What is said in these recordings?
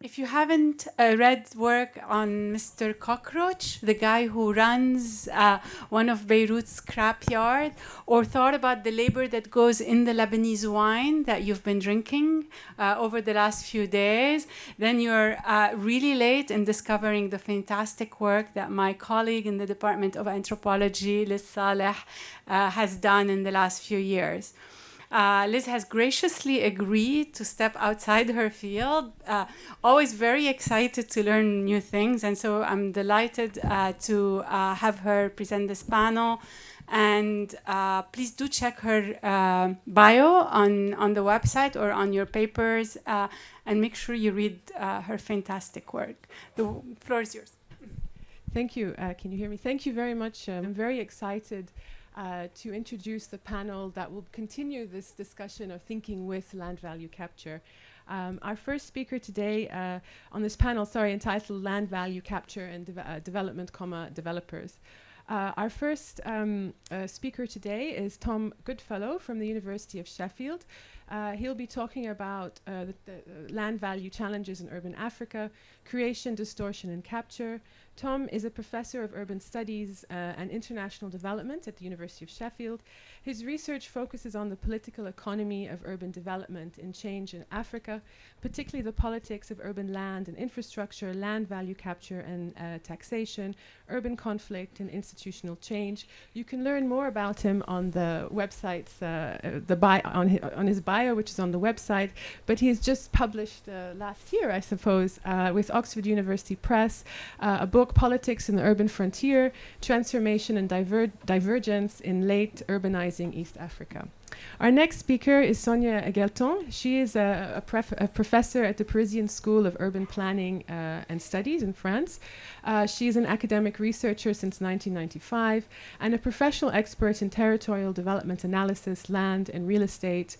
If you haven't read work on Mr. Cockroach, the guy who runs one of Beirut's scrapyard, or thought about the labor that goes in the Lebanese wine that you've been drinking over the last few days, then you're really late in discovering the fantastic work that my colleague in the Department of Anthropology, Liz Saleh, has done in the last few years. Liz has graciously agreed to step outside her field, always very excited to learn new things. And so I'm delighted to have her present this panel. And please do check her bio on the website or on your papers, and make sure you read her fantastic work. The floor is yours. Thank you. Can you hear me? Thank you very much. I'm very excited to introduce the panel that will continue this discussion of thinking with land value capture. Our first speaker today on this panel, entitled Land Value Capture and Development, Developers. Our first speaker today is Tom Goodfellow from the University of Sheffield. He'll be talking about the land value challenges in urban Africa, creation, distortion, and capture. Tom is a professor of urban studies and international development at the University of Sheffield. His research focuses on the political economy of urban development and change in Africa, particularly the politics of urban land and infrastructure, land value capture and taxation, urban conflict and institutional change. You can learn more about him on the websites, on his bio, which is on the website. But he's just published last year, I suppose, with Oxford University Press, a book, Politics in the Urban Frontier, Transformation and Divergence in Late Urbanizing East Africa. Our next speaker is Sonia Guelton. She is a professor at the Parisian School of Urban Planning and Studies in France. She is an academic researcher since 1995 and a professional expert in territorial development analysis, land and real estate,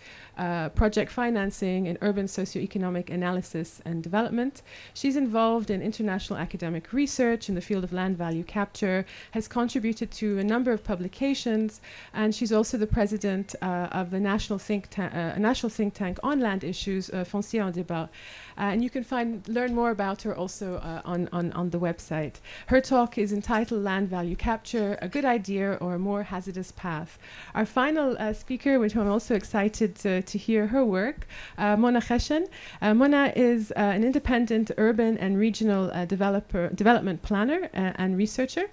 project financing, and urban socioeconomic analysis and development. She's involved in international academic research in the field of land value capture, has contributed to a number of publications, and she's also the president of the national think tank on land issues, Foncier en Débat. And you can learn more about her also on the website. Her talk is entitled Land Value Capture, a Good Idea or a More Hazardous Path. Our final speaker, which I'm also excited to hear her work, Mona Khechen. Mona is an independent urban and regional development planner and researcher.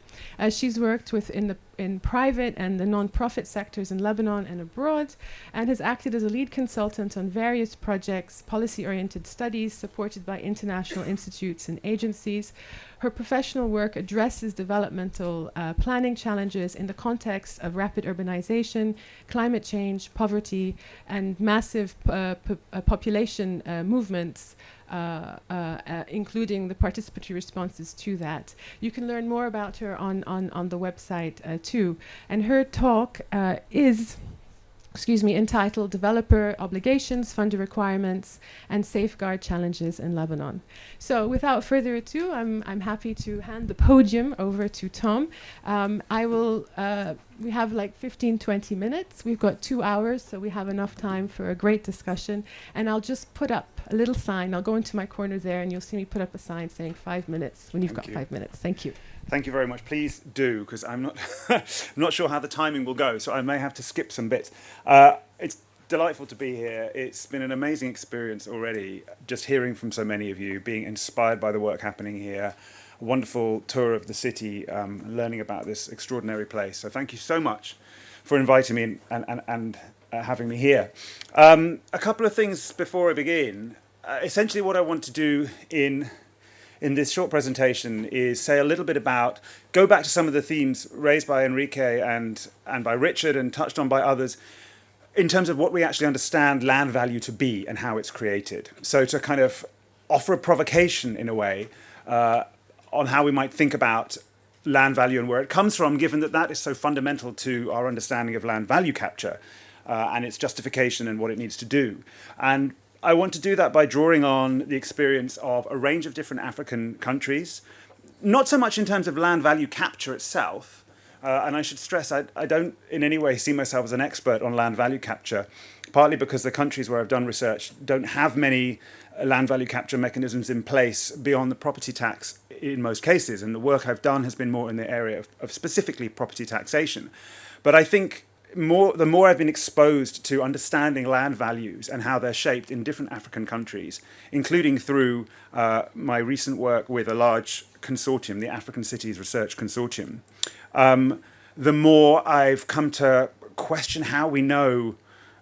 She's worked in private and the non-profit sectors in Lebanon and abroad, and has acted as a lead consultant on various projects, policy-oriented studies supported by international institutes and agencies. Her professional work addresses developmental planning challenges in the context of rapid urbanization, climate change, poverty, and massive population movements, including the participatory responses to that. You can learn more about her on the website too. And her talk is entitled Developer Obligations, Funder Requirements, and Safeguard Challenges in Lebanon. So without further ado, I'm happy to hand the podium over to Tom. We have like 15, 20 minutes. We've got 2 hours, so we have enough time for a great discussion. And I'll just put up a little sign. I'll go into my corner there, and you'll see me put up a sign saying 5 minutes when you've got 5 minutes. Thank you. Thank you very much. Please do, because I'm not I'm not sure how the timing will go, so I may have to skip some bits. It's delightful to be here. It's been an amazing experience already, just hearing from so many of you, being inspired by the work happening here, a wonderful tour of the city, learning about this extraordinary place. So thank you so much for inviting me and having me here. A couple of things before I begin. Essentially what I want to do in this short presentation is say a little bit go back to some of the themes raised by Enrique and by Richard and touched on by others in terms of what we actually understand land value to be and how it's created. So to kind of offer a provocation in a way on how we might think about land value and where it comes from, given that is so fundamental to our understanding of land value capture and its justification and what it needs to do. And I want to do that by drawing on the experience of a range of different African countries, not so much in terms of land value capture itself, And I should stress, I don't in any way see myself as an expert on land value capture, partly because the countries where I've done research don't have many land value capture mechanisms in place beyond the property tax in most cases. And the work I've done has been more in the area of specifically property taxation. But I think the more I've been exposed to understanding land values and how they're shaped in different African countries, including through my recent work with a large consortium, the African Cities Research Consortium, the more I've come to question how we know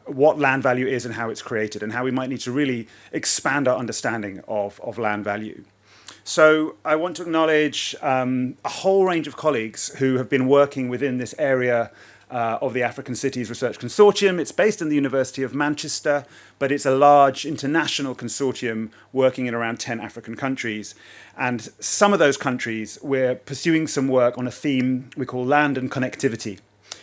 what land value is and how it's created, and how we might need to really expand our understanding of land value. So I want to acknowledge a whole range of colleagues who have been working within this area of the African Cities Research Consortium. It's based in the University of Manchester, but it's a large international consortium working in around 10 African countries. And some of those countries, we're pursuing some work on a theme we call land and connectivity,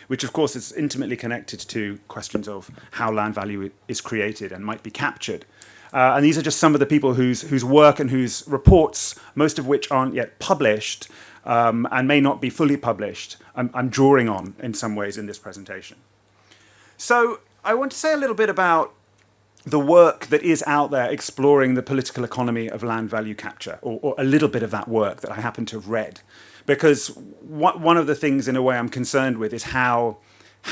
which of course is intimately connected to questions of how land value is created and might be captured. And these are just some of the people whose work and whose reports, most of which aren't yet published, and may not be fully published, I'm drawing on in some ways in this presentation. So I want to say a little bit about the work that is out there exploring the political economy of land value capture, or a little bit of that work that I happen to have read. Because one of the things, in a way, I'm concerned with is how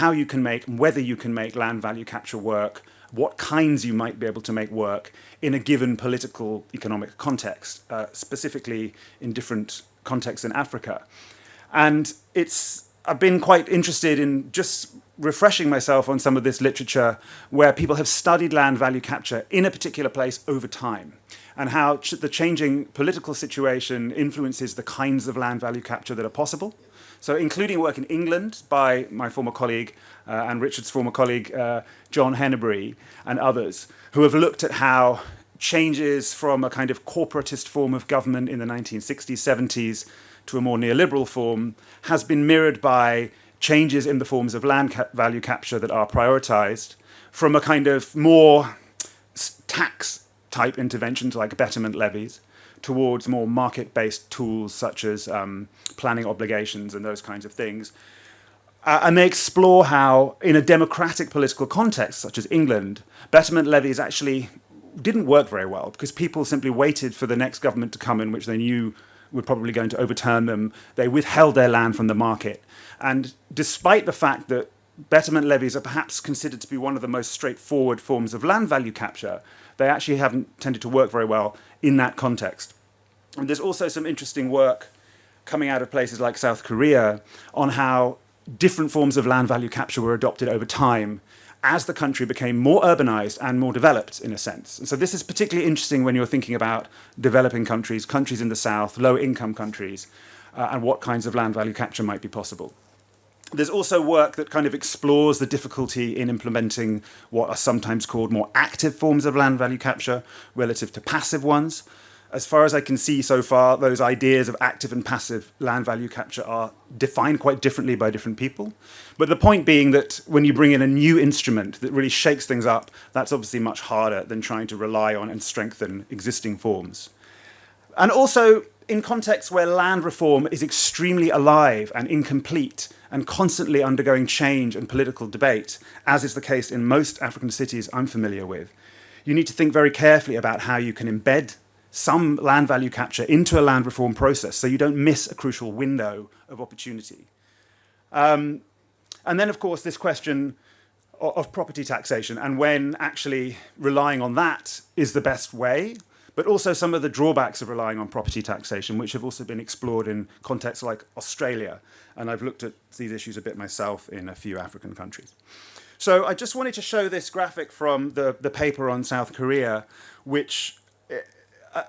you can make, whether you can make land value capture work, what kinds you might be able to make work in a given political economic context, specifically in different contexts in Africa. And I've been quite interested in just refreshing myself on some of this literature where people have studied land value capture in a particular place over time, and how the changing political situation influences the kinds of land value capture that are possible. So including work in England by my former colleague and Richard's former colleague, John Henneberry, and others, who have looked at how changes from a kind of corporatist form of government in the 1960s, 70s to a more neoliberal form has been mirrored by changes in the forms of land value capture that are prioritized from a kind of more tax type interventions like betterment levies towards more market-based tools such as planning obligations and those kinds of things. And they explore how, in a democratic political context such as England, betterment levies actually didn't work very well because people simply waited for the next government to come in, which they knew were probably going to overturn them. They withheld their land from the market. And despite the fact that betterment levies are perhaps considered to be one of the most straightforward forms of land value capture, they actually haven't tended to work very well in that context. And there's also some interesting work coming out of places like South Korea on how different forms of land value capture were adopted over time as the country became more urbanized and more developed, in a sense. And so this is particularly interesting when you're thinking about developing countries, countries in the south, low-income countries, and what kinds of land value capture might be possible. There's also work that kind of explores the difficulty in implementing what are sometimes called more active forms of land value capture relative to passive ones. As far as I can see so far, those ideas of active and passive land value capture are defined quite differently by different people. But the point being that when you bring in a new instrument that really shakes things up, that's obviously much harder than trying to rely on and strengthen existing forms. And also, in contexts where land reform is extremely alive and incomplete and constantly undergoing change and political debate, as is the case in most African cities I'm familiar with, you need to think very carefully about how you can embed some land value capture into a land reform process so you don't miss a crucial window of opportunity. And then, of course, this question of property taxation and when actually relying on that is the best way, but also some of the drawbacks of relying on property taxation, which have also been explored in contexts like Australia. And I've looked at these issues a bit myself in a few African countries. So I just wanted to show this graphic from the paper on South Korea, which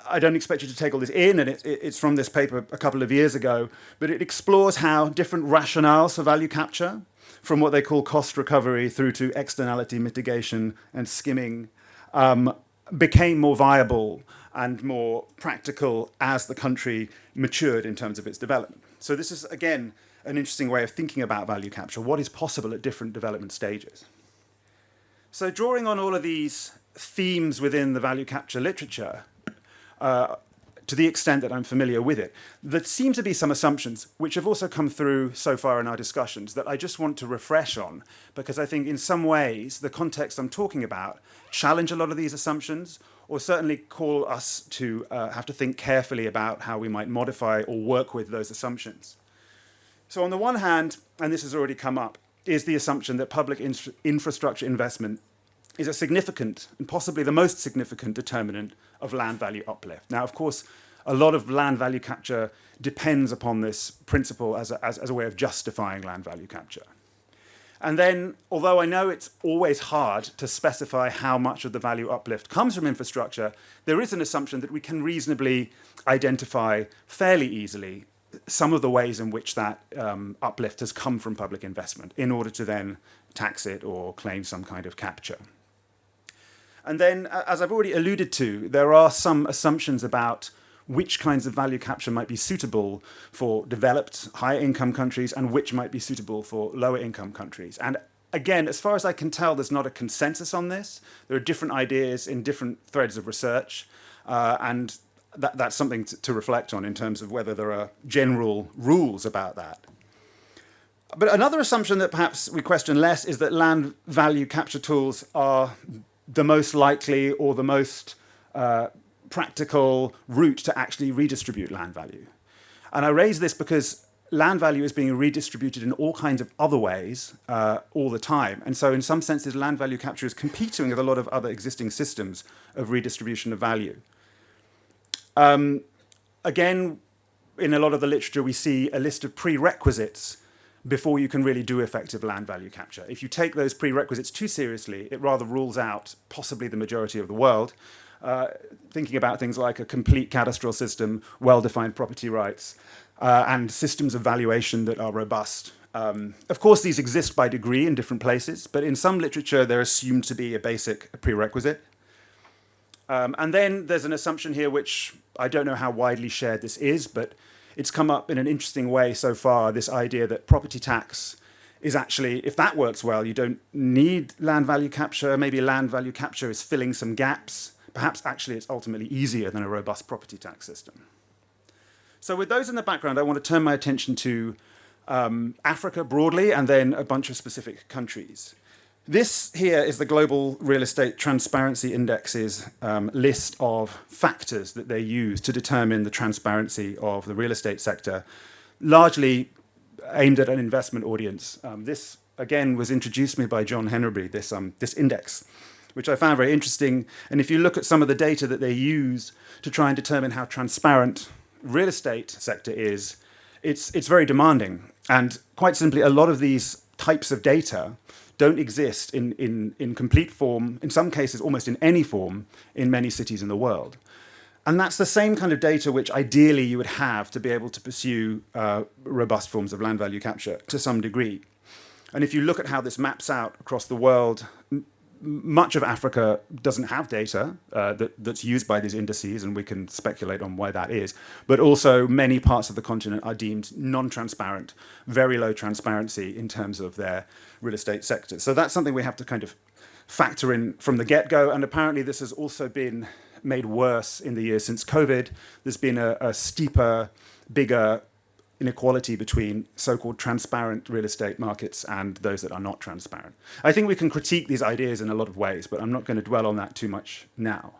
I don't expect you to take all this in, and it's from this paper a couple of years ago, but it explores how different rationales for value capture, from what they call cost recovery through to externality mitigation and skimming, became more viable and more practical as the country matured in terms of its development. So this is, again, an interesting way of thinking about value capture, what is possible at different development stages. So drawing on all of these themes within the value capture literature, to the extent that I'm familiar with it. There seem to be some assumptions which have also come through so far in our discussions that I just want to refresh on, because I think in some ways the context I'm talking about challenge a lot of these assumptions, or certainly call us to have to think carefully about how we might modify or work with those assumptions. So on the one hand, and this has already come up, is the assumption that public infrastructure investment is a significant and possibly the most significant determinant of land value uplift. Now, of course, a lot of land value capture depends upon this principle as a way of justifying land value capture. And then, although I know it's always hard to specify how much of the value uplift comes from infrastructure, there is an assumption that we can reasonably identify fairly easily some of the ways in which that uplift has come from public investment in order to then tax it or claim some kind of capture. And then, as I've already alluded to, there are some assumptions about which kinds of value capture might be suitable for developed higher income countries and which might be suitable for lower income countries. And again, as far as I can tell, there's not a consensus on this. There are different ideas in different threads of research, and that's something to reflect on in terms of whether there are general rules about that. But another assumption that perhaps we question less is that land value capture tools are the most likely or the most practical route to actually redistribute land value. And I raise this because land value is being redistributed in all kinds of other ways all the time. And so in some senses, land value capture is competing with a lot of other existing systems of redistribution of value. Again, in a lot of the literature, we see a list of prerequisites before you can really do effective land value capture. If you take those prerequisites too seriously, it rather rules out possibly the majority of the world. Thinking about things like a complete cadastral system, well-defined property rights, and systems of valuation that are robust. Of course, these exist by degree in different places, but in some literature, they're assumed to be a basic prerequisite. And then there's an assumption here, which I don't know how widely shared this is, but it's come up in an interesting way so far, this idea that property tax is actually, if that works well, you don't need land value capture. Maybe land value capture is filling some gaps. Perhaps actually it's ultimately easier than a robust property tax system. So with those in the background, I want to turn my attention to Africa broadly and then a bunch of specific countries. This here is the Global Real Estate Transparency Index's list of factors that they use to determine the transparency of the real estate sector, largely aimed at an investment audience. This, again, was introduced to me by John Henneberry, this index, which I found very interesting. And if you look at some of the data that they use to try and determine how transparent real estate sector is, it's very demanding. And quite simply, a lot of these types of data don't exist in complete form, in some cases almost in any form, in many cities in the world. And that's the same kind of data which ideally you would have to be able to pursue robust forms of land value capture to some degree. And if you look at how this maps out across the world, much of Africa doesn't have data that's used by these indices, and we can speculate on why that is. But also many parts of the continent are deemed non-transparent, very low transparency in terms of their real estate sector. So that's something we have to kind of factor in from the get-go. And apparently this has also been made worse in the years since COVID. There's been a steeper, bigger inequality between so-called transparent real estate markets and those that are not transparent. I think we can critique these ideas in a lot of ways, but I'm not going to dwell on that too much now.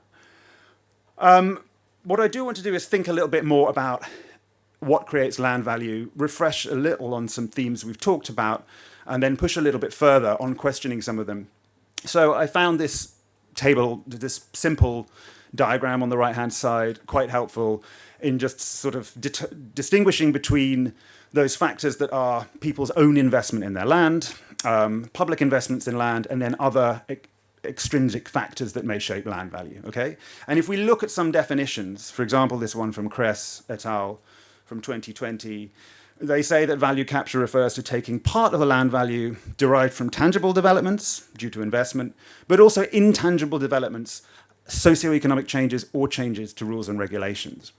What I do want to do is think a little bit more about what creates land value, refresh a little on some themes we've talked about, and then push a little bit further on questioning some of them. So I found this table, this simple diagram on the right-hand side, quite helpful in just sort of distinguishing between those factors that are people's own investment in their land, public investments in land, and then other extrinsic factors that may shape land value, okay? And if we look at some definitions, for example, this one from Kress et al. From 2020, they say that value capture refers to taking part of the land value derived from tangible developments due to investment, but also intangible developments, socioeconomic changes or changes to rules and regulations.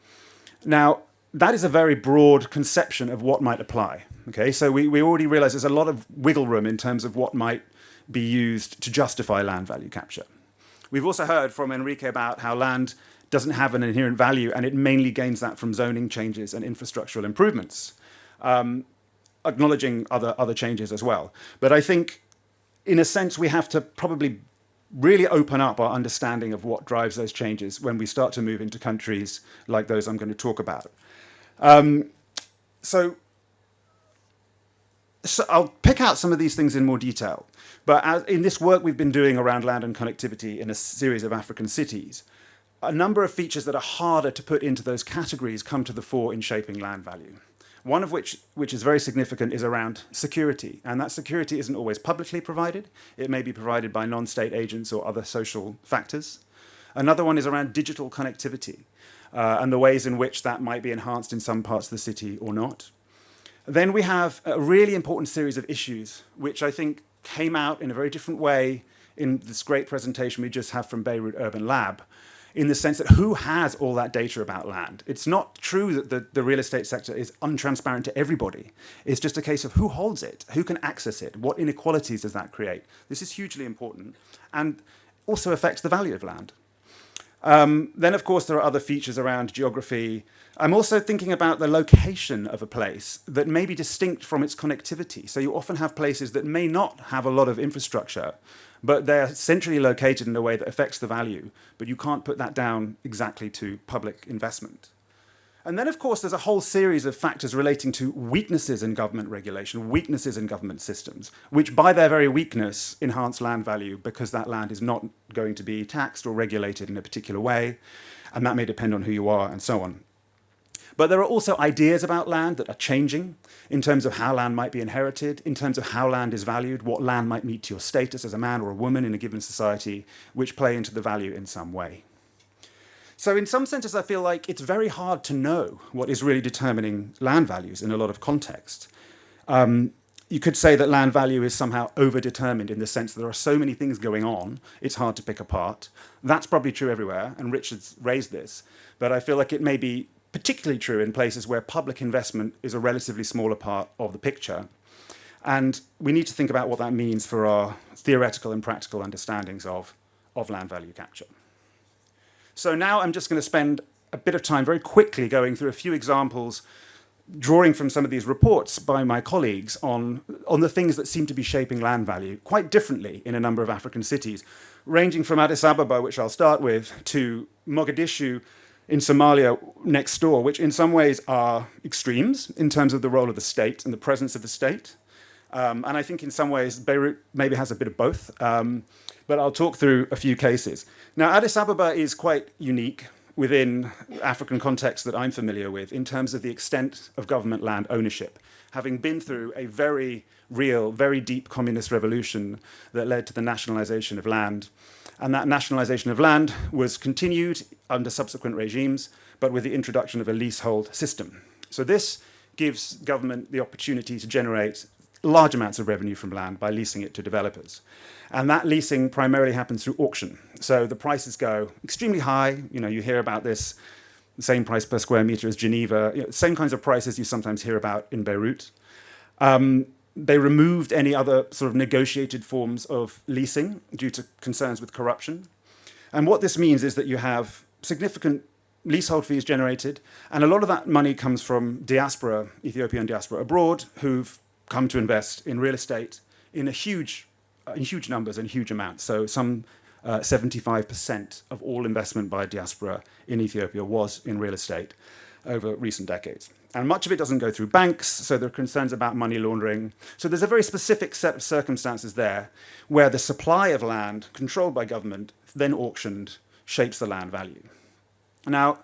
Now, that is a very broad conception of what might apply. Okay, so we already realize there's a lot of wiggle room in terms of what might be used to justify land value capture. We've also heard from Enrique about how land doesn't have an inherent value, and it mainly gains that from zoning changes and infrastructural improvements, acknowledging other changes as well. But I think, in a sense, we have to probably really open up our understanding of what drives those changes when we start to move into countries like those I'm going to talk about. So I'll pick out some of these things in more detail. But in this work we've been doing around land and connectivity in a series of African cities, a number of features that are harder to put into those categories come to the fore in shaping land value. One of which is very significant, is around security. And that security isn't always publicly provided. It may be provided by non-state agents or other social factors. Another one is around digital connectivity and the ways in which that might be enhanced in some parts of the city or not. Then we have a really important series of issues, which I think came out in a very different way in this great presentation we just have from Beirut Urban Lab, in the sense that who has all that data about land? It's not true that the real estate sector is untransparent to everybody. It's just a case of who holds it, who can access it, what inequalities does that create? This is hugely important and also affects the value of land. Then, of course, there are other features around geography. I'm also thinking about the location of a place that may be distinct from its connectivity. So you often have places that may not have a lot of infrastructure, but they're centrally located in a way that affects the value, but you can't put that down exactly to public investment. And then, of course, there's a whole series of factors relating to weaknesses in government regulation, weaknesses in government systems, which by their very weakness enhance land value because that land is not going to be taxed or regulated in a particular way, and that may depend on who you are and so on. But there are also ideas about land that are changing in terms of how land might be inherited, in terms of how land is valued, what land might meet to your status as a man or a woman in a given society, which play into the value in some way. So in some senses, I feel like it's very hard to know what is really determining land values in a lot of context. You could say that land value is somehow overdetermined in the sense that there are so many things going on, it's hard to pick apart. That's probably true everywhere, and Richard's raised this, but I feel like it may be particularly true in places where public investment is a relatively smaller part of the picture. And we need to think about what that means for our theoretical and practical understandings of land value capture. So now I'm just going to spend a bit of time very quickly going through a few examples, drawing from some of these reports by my colleagues on the things that seem to be shaping land value quite differently in a number of African cities, ranging from Addis Ababa, which I'll start with, to Mogadishu in Somalia next door, which in some ways are extremes in terms of the role of the state and the presence of the state. And I think in some ways Beirut maybe has a bit of both, but I'll talk through a few cases. Now, Addis Ababa is quite unique within African context that I'm familiar with in terms of the extent of government land ownership, having been through a very real, very deep communist revolution that led to the nationalization of land. And that nationalization of land was continued under subsequent regimes, but with the introduction of a leasehold system. So this gives government the opportunity to generate large amounts of revenue from land by leasing it to developers. And that leasing primarily happens through auction. So the prices go extremely high. You hear about this, the same price per square meter as Geneva, same kinds of prices you sometimes hear about in Beirut. They removed any other sort of negotiated forms of leasing due to concerns with corruption. And what this means is that you have significant leasehold fees generated, and a lot of that money comes from diaspora, Ethiopian diaspora abroad, who've come to invest in real estate in huge numbers and huge amounts. So some 75% of all investment by diaspora in Ethiopia was in real estate over recent decades. And much of it doesn't go through banks, so there are concerns about money laundering. So there's a very specific set of circumstances there where the supply of land controlled by government, then auctioned, shapes the land value. Now,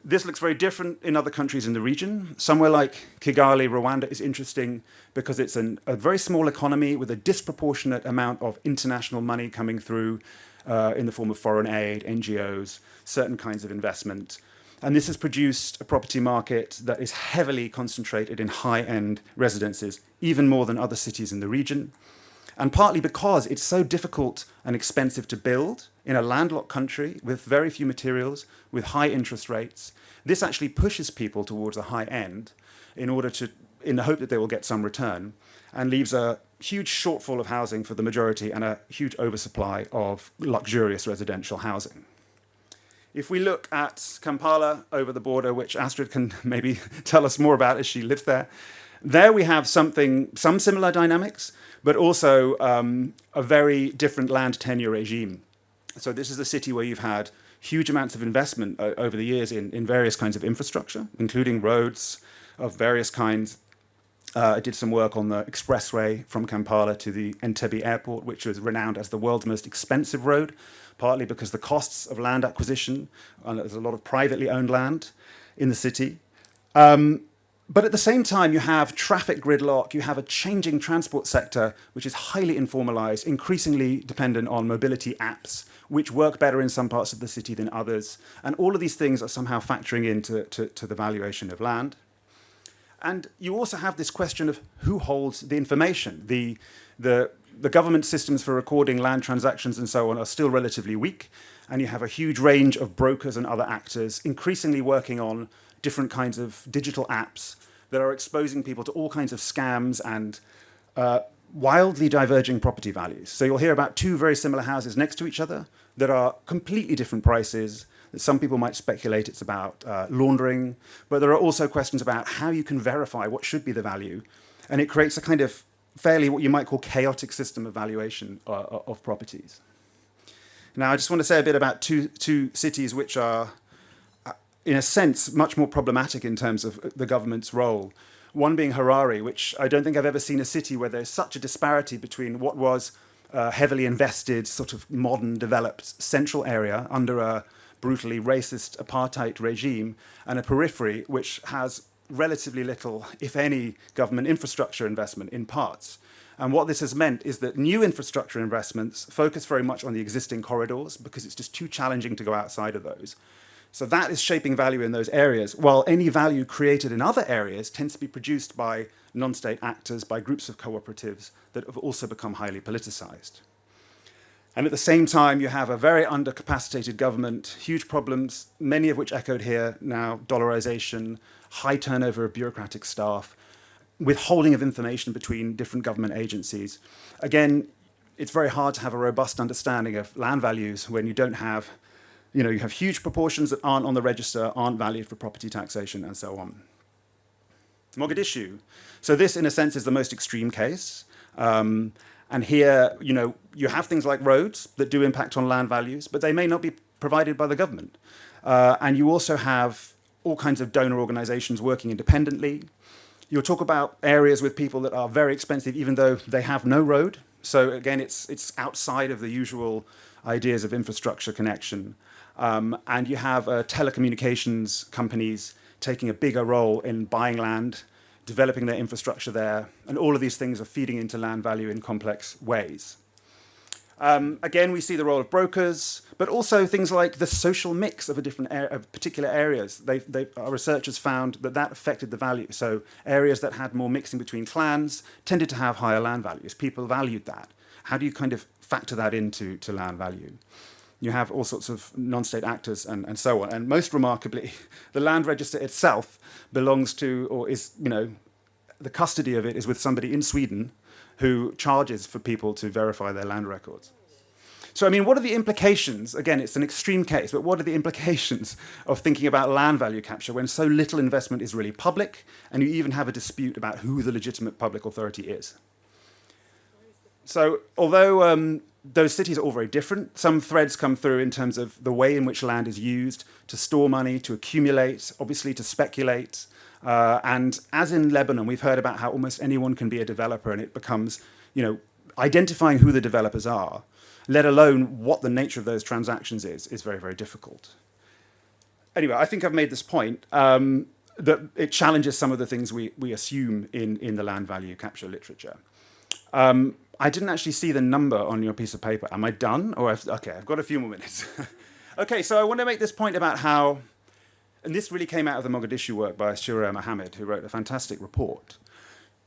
this looks very different in other countries in the region. Somewhere like Kigali, Rwanda is interesting because it's a very small economy with a disproportionate amount of international money coming through in the form of foreign aid, NGOs, certain kinds of investment. And this has produced a property market that is heavily concentrated in high-end residences, even more than other cities in the region. And partly because it's so difficult and expensive to build in a landlocked country with very few materials, with high interest rates, this actually pushes people towards the high end in the hope that they will get some return, and leaves a huge shortfall of housing for the majority and a huge oversupply of luxurious residential housing. If we look at Kampala over the border, which Astrid can maybe tell us more about as she lives there, there we have some similar dynamics, but also a very different land tenure regime. So this is a city where you've had huge amounts of investment over the years in various kinds of infrastructure, including roads of various kinds. I did some work on the expressway from Kampala to the Entebbe airport, which was renowned as the world's most expensive road, partly because the costs of land acquisition, and there's a lot of privately owned land in the city. But at the same time, you have traffic gridlock, you have a changing transport sector, which is highly informalized, increasingly dependent on mobility apps, which work better in some parts of the city than others. And all of these things are somehow factoring into the valuation of land. And you also have this question of who holds the information. The government systems for recording land transactions and so on are still relatively weak. And you have a huge range of brokers and other actors increasingly working on different kinds of digital apps that are exposing people to all kinds of scams and wildly diverging property values. So you'll hear about two very similar houses next to each other that are completely different prices, that some people might speculate it's about laundering, but there are also questions about how you can verify what should be the value. And it creates a kind of fairly what you might call chaotic system of valuation of properties. Now, I just want to say a bit about two cities which are, in a sense, much more problematic in terms of the government's role. One being Harare, which I don't think I've ever seen a city where there's such a disparity between what was a heavily invested, sort of modern, developed central area under a brutally racist apartheid regime and a periphery which has relatively little, if any, government infrastructure investment in parts. And what this has meant is that new infrastructure investments focus very much on the existing corridors because it's just too challenging to go outside of those. So that is shaping value in those areas, while any value created in other areas tends to be produced by non-state actors, by groups of cooperatives that have also become highly politicized. And at the same time, you have a very undercapacitated government, huge problems, many of which echoed here now, dollarization, high turnover of bureaucratic staff, withholding of information between different government agencies. Again, it's very hard to have a robust understanding of land values when you don't have, you have huge proportions that aren't on the register, aren't valued for property taxation, and so on. Mogadishu. So this, in a sense, is the most extreme case. And here, you have things like roads that do impact on land values, but they may not be provided by the government. And you also have all kinds of donor organizations working independently. You'll talk about areas with people that are very expensive, even though they have no road. So again, it's outside of the usual ideas of infrastructure connection. And you have telecommunications companies taking a bigger role in buying land, developing their infrastructure there, and all of these things are feeding into land value in complex ways. Again, we see the role of brokers, but also things like the social mix of of particular areas. Our researchers found that affected the value. So areas that had more mixing between clans tended to have higher land values. People valued that. How do you kind of factor that into land value? You have all sorts of non-state actors and so on. And most remarkably, the land register itself belongs to, or is, the custody of it is with somebody in Sweden who charges for people to verify their land records. So, what are the implications? Again, it's an extreme case, but what are the implications of thinking about land value capture when so little investment is really public, and you even have a dispute about who the legitimate public authority is? So, although those cities are all very different, some threads come through in terms of the way in which land is used to store money, to accumulate, obviously to speculate. And as in Lebanon, we've heard about how almost anyone can be a developer, and it becomes, identifying who the developers are, let alone what the nature of those transactions is very, very difficult. Anyway, I think I've made this point, that it challenges some of the things we assume in the land value capture literature. I didn't actually see the number on your piece of paper. Am I done? Okay, I've got a few more minutes. Okay, so I want to make this point about how, and this really came out of the Mogadishu work by Shura Mohammed, who wrote a fantastic report.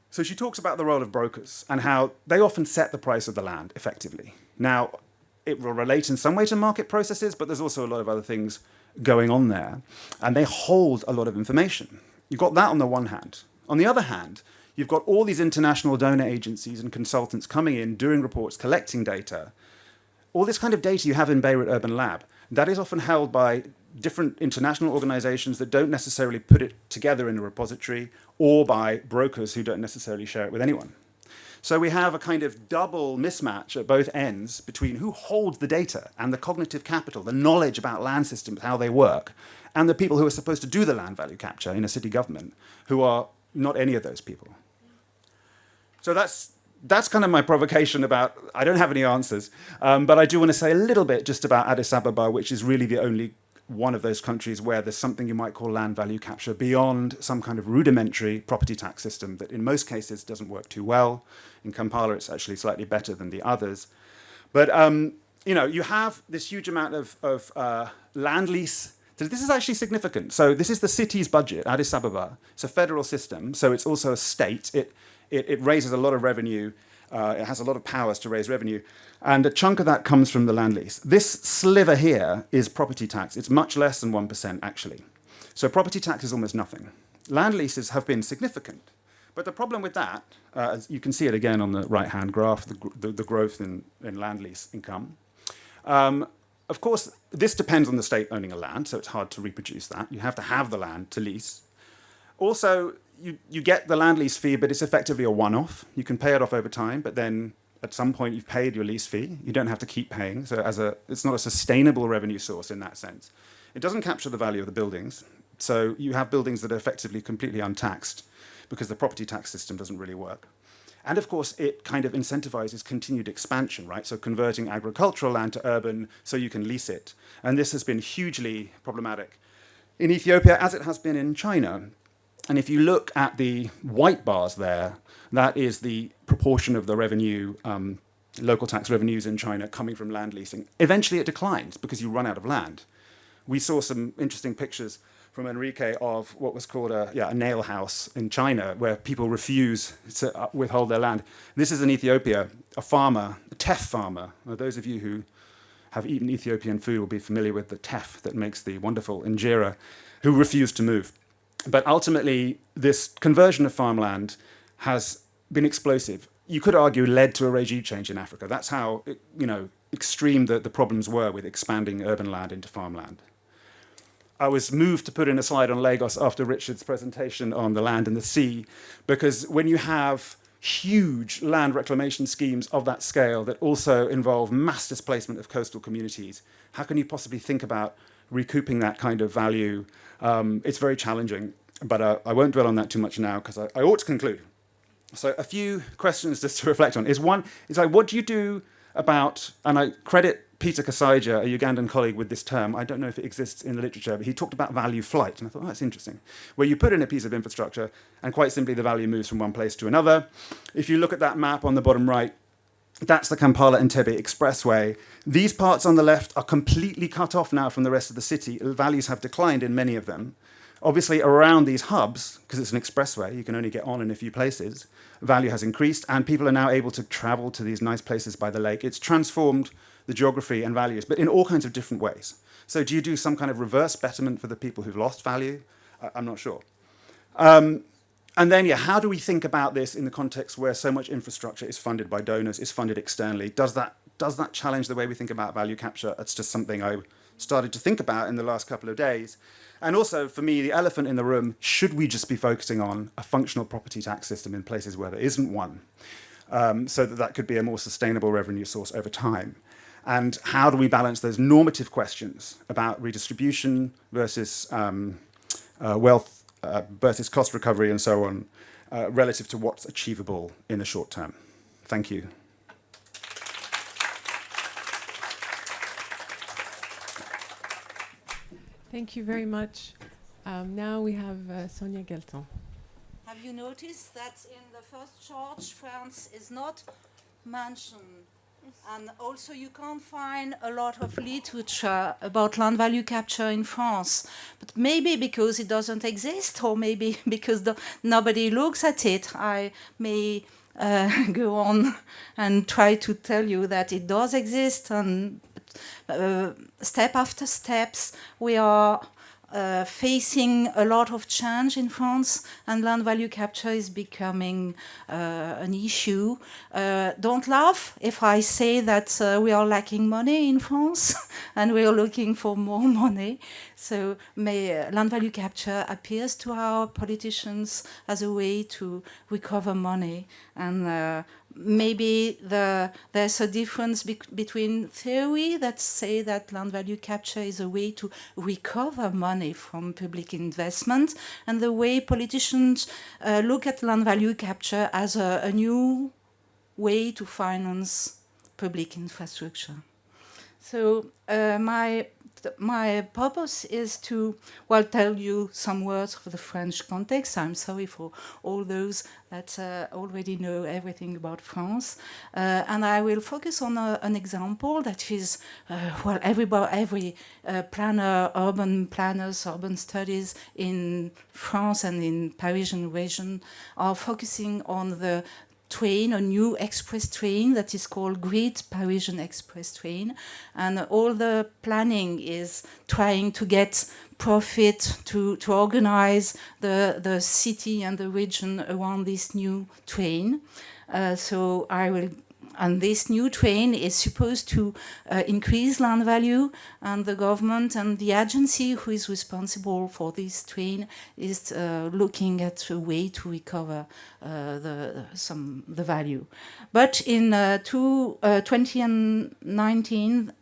So she talks about the role of brokers and how they often set the price of the land effectively. Now, it will relate in some way to market processes, but there's also a lot of other things going on there. And they hold a lot of information. You've got that on the one hand. On the other hand, you've got all these international donor agencies and consultants coming in, doing reports, collecting data. All this kind of data you have in Beirut Urban Lab, that is often held by different international organizations that don't necessarily put it together in a repository, or by brokers who don't necessarily share it with anyone. So we have a kind of double mismatch at both ends between who holds the data and the cognitive capital, the knowledge about land systems, how they work, and the people who are supposed to do the land value capture in a city government, who are not any of those people. So that's kind of my provocation about, I don't have any answers, but I do want to say a little bit just about Addis Ababa, which is really the only one of those countries where there's something you might call land value capture beyond some kind of rudimentary property tax system that in most cases doesn't work too well. In Kampala, it's actually slightly better than the others. But, you have this huge amount of land lease. So this is actually significant. So this is the city's budget, Addis Ababa. It's a federal system, so it's also a state. It raises a lot of revenue. It has a lot of powers to raise revenue. And a chunk of that comes from the land lease. This sliver here is property tax. It's much less than 1%, actually. So property tax is almost nothing. Land leases have been significant. But the problem with that, as you can see it again on the right-hand graph, the growth in land lease income. Of course, this depends on the state owning a land, so it's hard to reproduce that. You have to have the land to lease. Also, you get the land lease fee, but it's effectively a one-off. You can pay it off over time, but then at some point you've paid your lease fee. You don't have to keep paying. So it's not a sustainable revenue source in that sense. It doesn't capture the value of the buildings. So you have buildings that are effectively completely untaxed because the property tax system doesn't really work. And of course, it kind of incentivizes continued expansion, right? So converting agricultural land to urban so you can lease it. And this has been hugely problematic in Ethiopia, as it has been in China. And if you look at the white bars there, that is the proportion of the revenue, local tax revenues in China coming from land leasing. Eventually it declines because you run out of land. We saw some interesting pictures from Enrique of what was called a nail house in China, where people refuse to withhold their land. This is in Ethiopia, a farmer, a teff farmer. Now, those of you who have eaten Ethiopian food will be familiar with the teff that makes the wonderful injera, who refused to move. But ultimately, this conversion of farmland has been explosive. You could argue led to a regime change in Africa. That's how extreme the problems were with expanding urban land into farmland. I was moved to put in a slide on Lagos after Richard's presentation on the land and the sea, because when you have huge land reclamation schemes of that scale that also involve mass displacement of coastal communities, how can you possibly think about recouping that kind of value? It's very challenging, but I won't dwell on that too much now because I ought to conclude. So a few questions just to reflect on. What do you do about, and I credit Peter Kasaija, a Ugandan colleague, with this term. I don't know if it exists in the literature, but he talked about value flight, and I thought, that's interesting, where you put in a piece of infrastructure, and quite simply the value moves from one place to another. If you look at that map on the bottom right, that's the Kampala-Entebbe Expressway. These parts on the left are completely cut off now from the rest of the city. Values have declined in many of them. Obviously, around these hubs, because it's an expressway, you can only get on in a few places, value has increased, and people are now able to travel to these nice places by the lake. It's transformed the geography and values, but in all kinds of different ways. So do you do some kind of reverse betterment for the people who've lost value? I'm not sure. And then, how do we think about this in the context where so much infrastructure is funded by donors, is funded externally? Does that challenge the way we think about value capture? That's just something I started to think about in the last couple of days. And also, for me, the elephant in the room, should we just be focusing on a functional property tax system in places where there isn't one, so that could be a more sustainable revenue source over time? And how do we balance those normative questions about redistribution versus wealth versus cost recovery and so on, relative to what's achievable in the short term? Thank you. Thank you very much. Now we have Sonia Guelton. Have you noticed that in the first chart, France is not mentioned? And also you can't find a lot of literature about land value capture in France. But maybe because it doesn't exist, or maybe because nobody looks at it. I may go on and try to tell you that it does exist, and step after steps we are facing a lot of change in France, and land value capture is becoming an issue. Don't laugh if I say that we are lacking money in France and we are looking for more money. So land value capture appears to our politicians as a way to recover money, and maybe there's a difference between theory that say that land value capture is a way to recover money from public investment, and the way politicians look at land value capture as a new way to finance public infrastructure. So my purpose is to, well, tell you some words of the French context. I'm sorry for all those that already know everything about France. And I will focus on an example that is, well, every planner, urban planners, urban studies in France and in Parisian region are focusing on the train, a new express train that is called Great Parisian Express Train, and all the planning is trying to get profit to organize the city and the region around this new train. And this new train is supposed to increase land value, and the government and the agency who is responsible for this train is looking at a way to recover the value. But in 2019,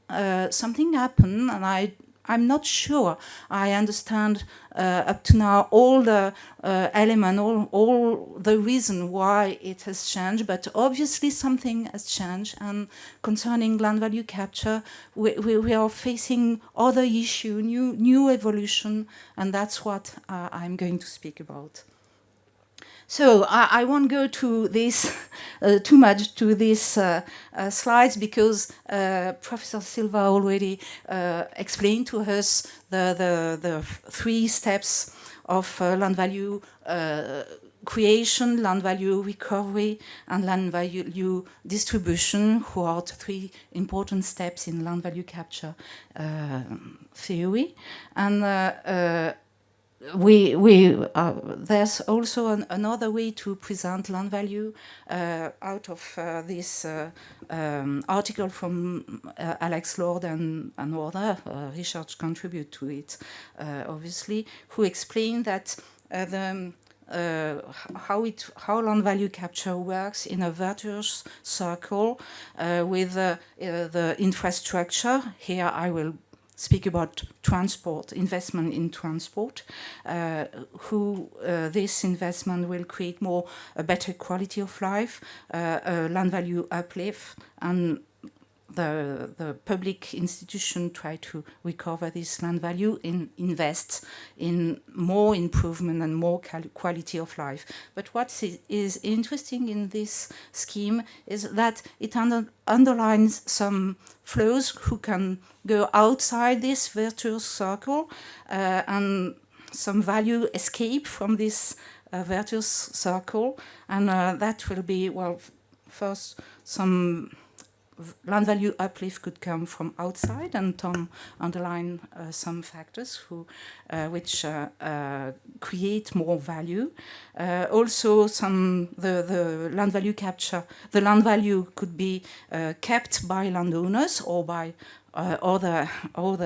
something happened, and I'm not sure I understand up to now all the element, all the reason why it has changed, but obviously something has changed. And concerning land value capture, we are facing other issue, new evolution, and that's what I'm going to speak about. So I won't go to this too much to these slides, because Professor Silva already explained to us the 3 steps of land value creation, land value recovery, and land value distribution, who are the 3 important steps in land value capture theory. And there's also another way to present land value out of this article from Alex Lord and other research contribute to it, obviously, who explain that how land value capture works in a virtuous circle with the infrastructure. Here I will speak about transport, investment in transport, this investment will create a better quality of life, land value uplift, and the public institution try to recover this land value and invest in more improvement and more quality of life. But what is interesting in this scheme is that it underlines some flows who can go outside this virtuous circle, and some value escape from this virtuous circle, and that will be, well, first some land value uplift could come from outside, and Tom underlined some factors which create more value. Also, the land value capture, the land value could be kept by landowners or by other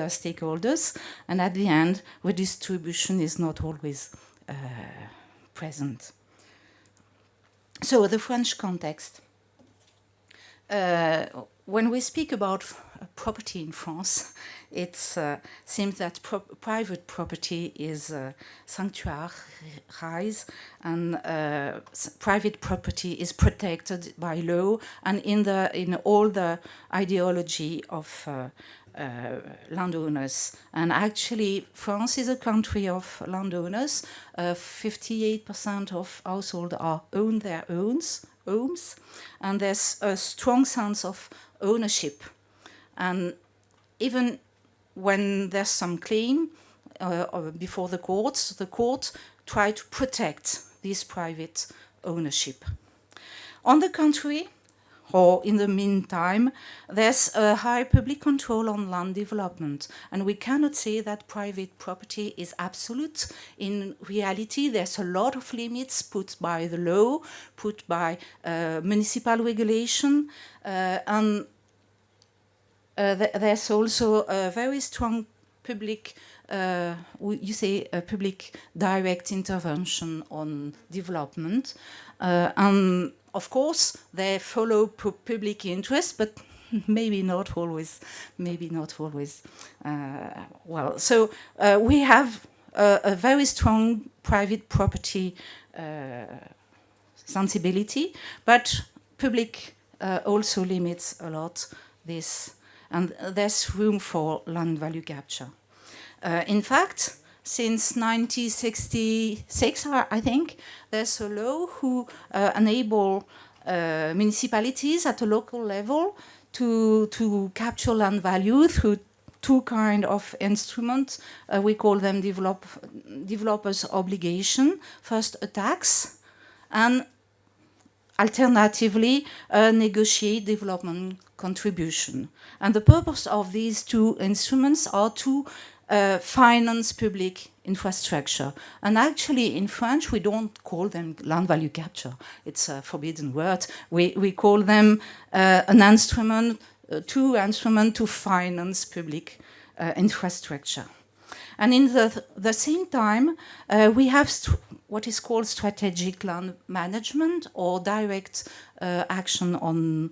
stakeholders, and at the end, redistribution is not always present. So, the French context. When we speak about property in France, it seems that private property is sanctuarized, and private property is protected by law, and in all the ideology of landowners. And actually, France is a country of landowners. 58% of households own their homes, and there's a strong sense of ownership. And even when there's some claim before the court try to protect this private ownership. On the contrary, or in the meantime, there's a high public control on land development. And we cannot say that private property is absolute. In reality, there's a lot of limits put by the law, put by municipal regulation, and there's also a very strong public, public direct intervention on development. And of course, they follow public interest, but maybe not always. Well, so we have a very strong private property sensibility, but public also limits a lot this, and there's room for land value capture. In fact, since 1966, I think, there's a law who enable municipalities at a local level to capture land value through two kinds of instruments. We call them developers' obligation. First, a tax, and alternatively, negotiate development contribution. And the purpose of these two instruments are to finance public infrastructure. And actually, in French, we don't call them land value capture. It's a forbidden word. We call them an instrument, two instruments to finance public infrastructure. And in the same time, we have what is called strategic land management, or direct action on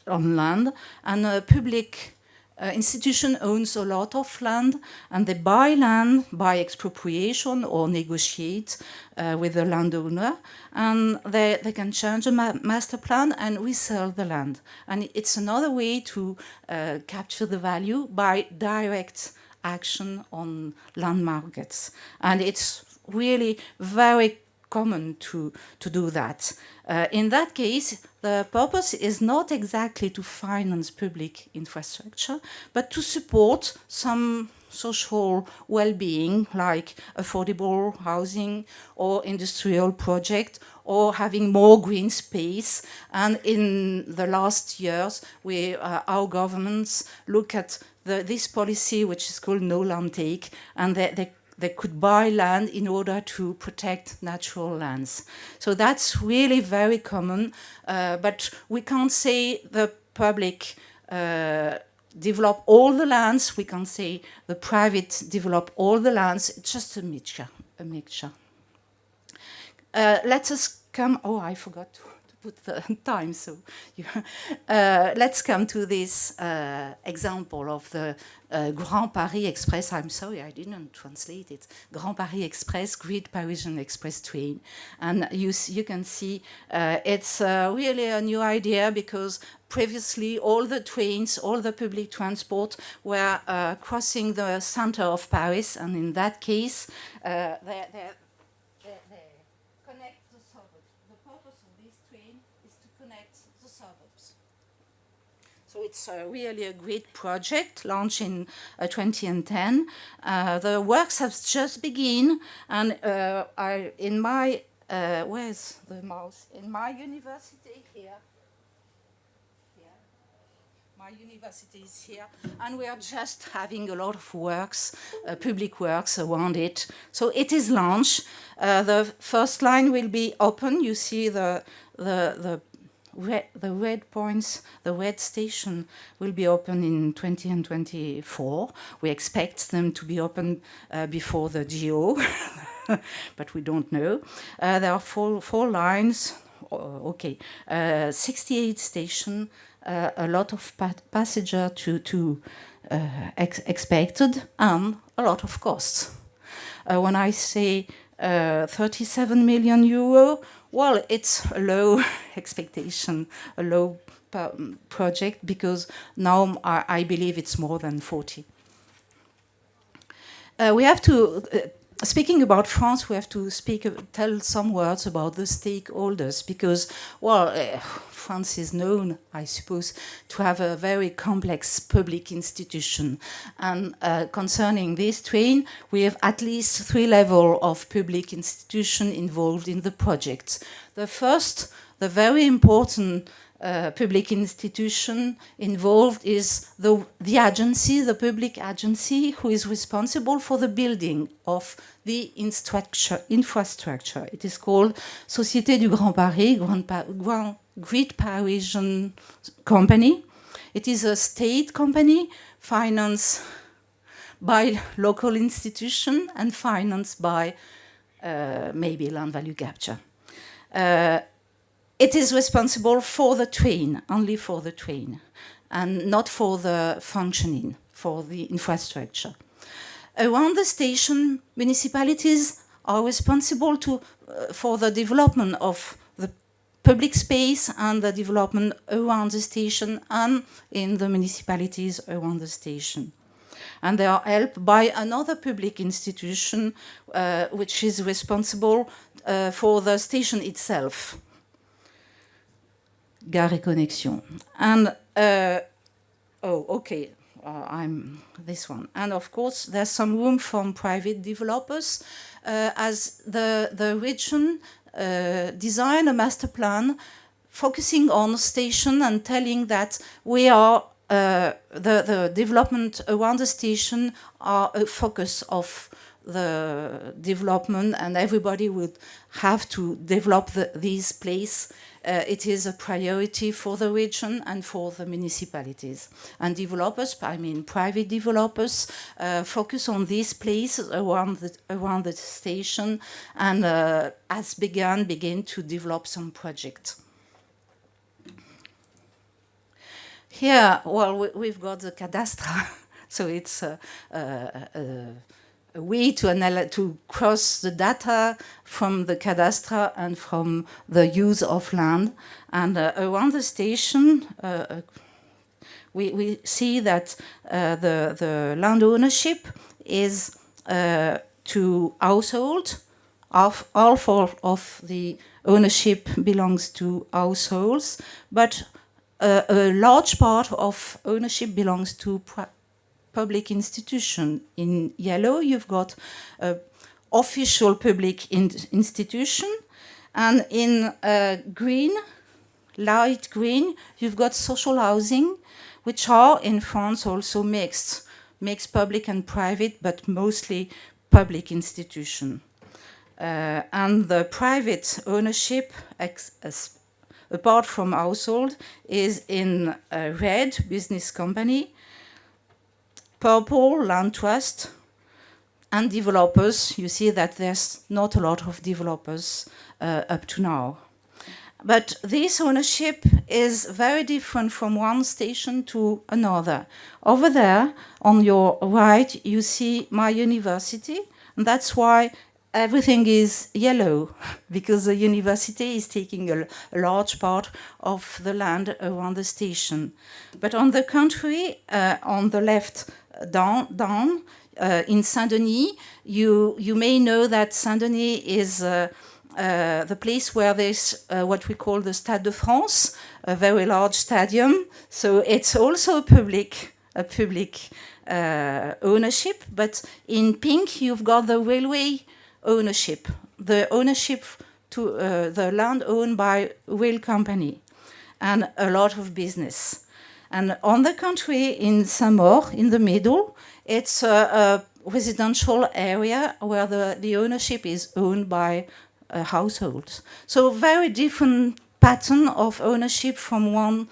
land. And a public institution owns a lot of land, and they buy land by expropriation or negotiate with the landowner, and they can change a master plan and resell the land. And it's another way to capture the value by direct action on land markets. And it's really very common to do that. In that case, the purpose is not exactly to finance public infrastructure, but to support some social well-being, like affordable housing or industrial project, or having more green space. And in the last years, our governments look at this policy, which is called no land take, and they could buy land in order to protect natural lands. So that's really very common, but we can't say the public develop all the lands. We can't say the private develop all the lands. It's just a mixture. Let us come. Oh, I forgot to put the time. So let's come to this example of the Grand Paris Express. I'm sorry, I didn't translate it. Grand Paris Express, Great Parisian Express train. And you can see it's really a new idea, because previously all the trains, all the public transport were crossing the center of Paris. And in that case, they connect the suburbs. The purpose of this train is to connect the suburbs. So it's really a great project, launched in 2010. The works have just begun, and in my where's the mouse? In my university here. My university is here, and we are just having a lot of works, public works around it. So it is launched. The first line will be open. You see the red points. The red station will be open in 2024. We expect them to be open before the GO, but we don't know. There are four lines. Okay, 68 stations. A lot of passenger to expected, and a lot of costs. When I say 37 million euro, well, it's a low expectation, a low project, because now I believe it's more than 40. We have to. Speaking about France, we have to tell some words about the stakeholders, because, well, France is known, I suppose, to have a very complex public institution. And concerning this train, we have at least 3 levels of public institution involved in the project. The first, the very important public institution involved is the agency, the public agency, who is responsible for the building of the infrastructure. It is called Société du Grand Paris, Great Parisian Company. It is a state company financed by local institution and financed by maybe land value capture. It is responsible for the train, only for the train, and not for the functioning, for the infrastructure. Around the station, municipalities are responsible for the development of the public space and the development around the station and in the municipalities around the station. And they are helped by another public institution which is responsible for the station itself. Gare et Connexion. And, I'm this one. And of course, there's some room from private developers as the region designed a master plan focusing on station and telling that we are the development around the station are a focus of the development, and everybody would have to develop these places. It is a priority for the region and for the municipalities. And developers, I mean private developers, focus on these places around the station and begin to develop some projects. Here, well, we've got the cadastre, so it's a way to cross the data from the cadastre and from the use of land. And around the station, we see that the land ownership is to household. Half of the ownership belongs to households, but a large part of ownership belongs to public institution. In yellow, you've got official public institution, and in green, light green, you've got social housing, which are in France also mixed public and private, but mostly public institution. And the private ownership, apart from household, is in red, business company, purple, land trust, and developers. You see that there's not a lot of developers up to now. But this ownership is very different from one station to another. Over there, on your right, you see my university, and that's why everything is yellow, because the university is taking a large part of the land around the station. But on the contrary, on the left down in Saint-Denis, you may know that Saint-Denis is the place where there's what we call the Stade de France, a very large stadium. So it's also a public ownership, but in pink you've got the railway ownership, the ownership to the land owned by rail company, and a lot of business. And on the contrary, in Saint-Maur, in the middle, it's a residential area where the ownership is owned by households. So very different pattern of ownership from one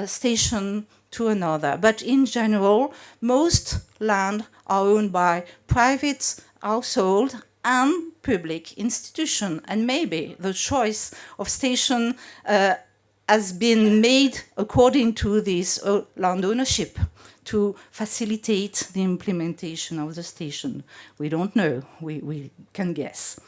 station to another. But in general, most land are owned by private household and public institution. And maybe the choice of station has been made according to this land ownership to facilitate the implementation of the station. We don't know, we can guess.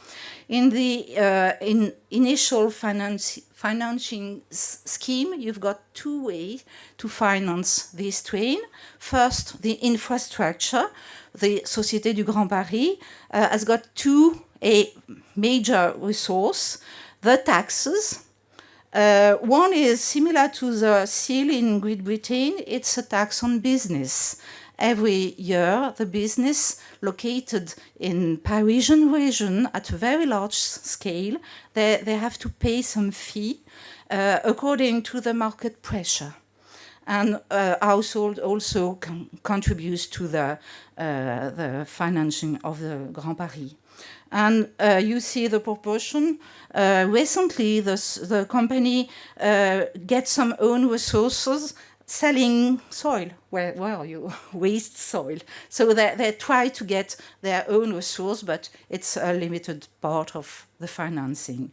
In the initial financing scheme, you've got two ways to finance this train. First, the infrastructure. The Société du Grand Paris has got two major resources. The taxes. One is similar to the seal in Great Britain. It's a tax on business. every year the business located in Parisian region at a very large scale, they have to pay some fee according to the market pressure. And household also contributes to the financing of the Grand Paris. And you see the proportion. Recently, the company gets some own resources selling soil, where you waste soil. So they try to get their own resource, but it's a limited part of the financing.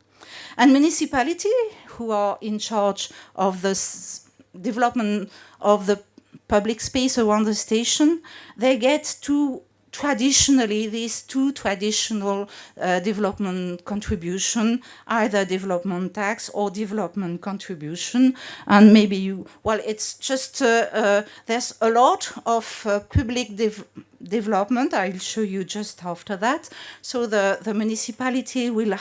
And municipality, who are in charge of the development of the public space around the station, they get these two traditional development contribution, either development tax or development contribution. And maybe it's just, there's a lot of public development. I'll show you just after that. So the municipality will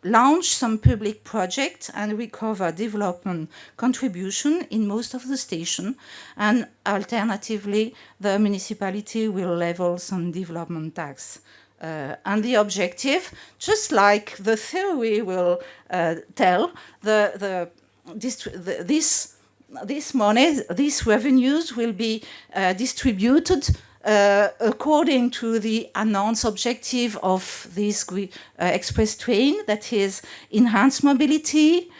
launch some public project and recover development contribution in most of the station, and alternatively the municipality will level some development tax. And the objective, just like the theory will tell, this money, these revenues will be distributed according to the announced objective of this express train, that is enhance mobility,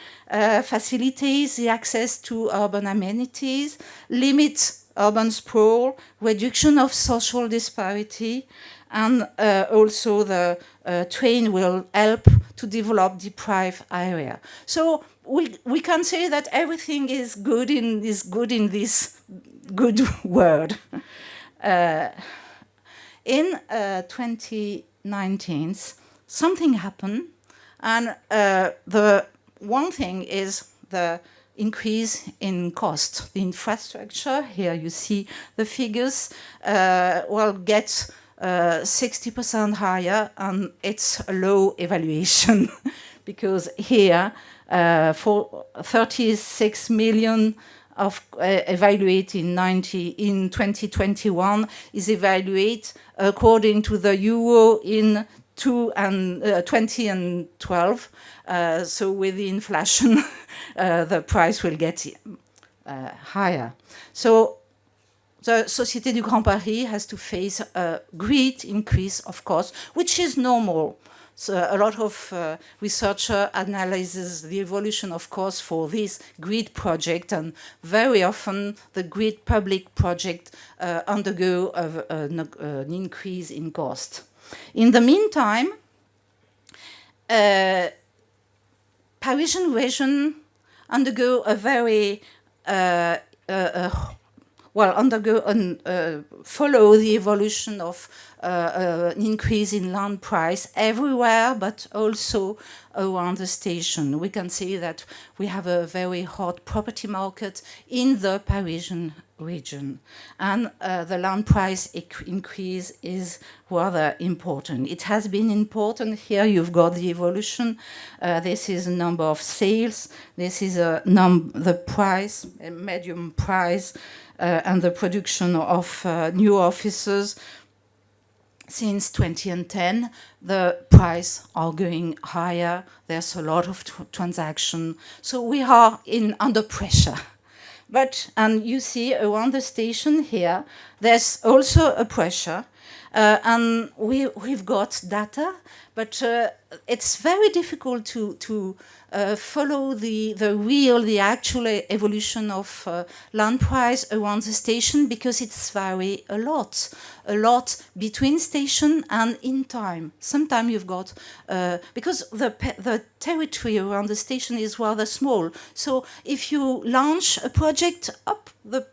facilitates the access to urban amenities, limits urban sprawl, reduction of social disparity, and also the train will help to develop deprived area. So we can say that everything is good in this good word. In 2019, something happened, and the one thing is the increase in cost. The infrastructure, here you see the figures, gets 60% higher, and it's a low evaluation because here for 36 million of evaluated in 2021 is evaluated according to the euro in 20 and 12. So with the inflation, the price will get higher. So the Société du Grand Paris has to face a great increase of cost, which is normal. So a lot of researcher analyzes the evolution of cost for this grid project, and very often the grid public project undergo an increase in cost. In the meantime, Parisian region undergo a very follow the evolution of an increase in land price everywhere, but also around the station. We can see that we have a very hot property market in the Parisian region, and the land price increase is rather important. It has been important. Here you've got the evolution. This is a number of sales. This is the price, a medium price, and the production of new offices. Since 2010, the price are going higher. There's a lot of transaction. So we are under pressure. And you see around the station here, there's also a pressure. And we've got data, but it's very difficult to follow the actual evolution of land price around the station, because it's vary a lot between station and in time. Sometimes you've got, because the territory around the station is rather small. So if you launch a project up,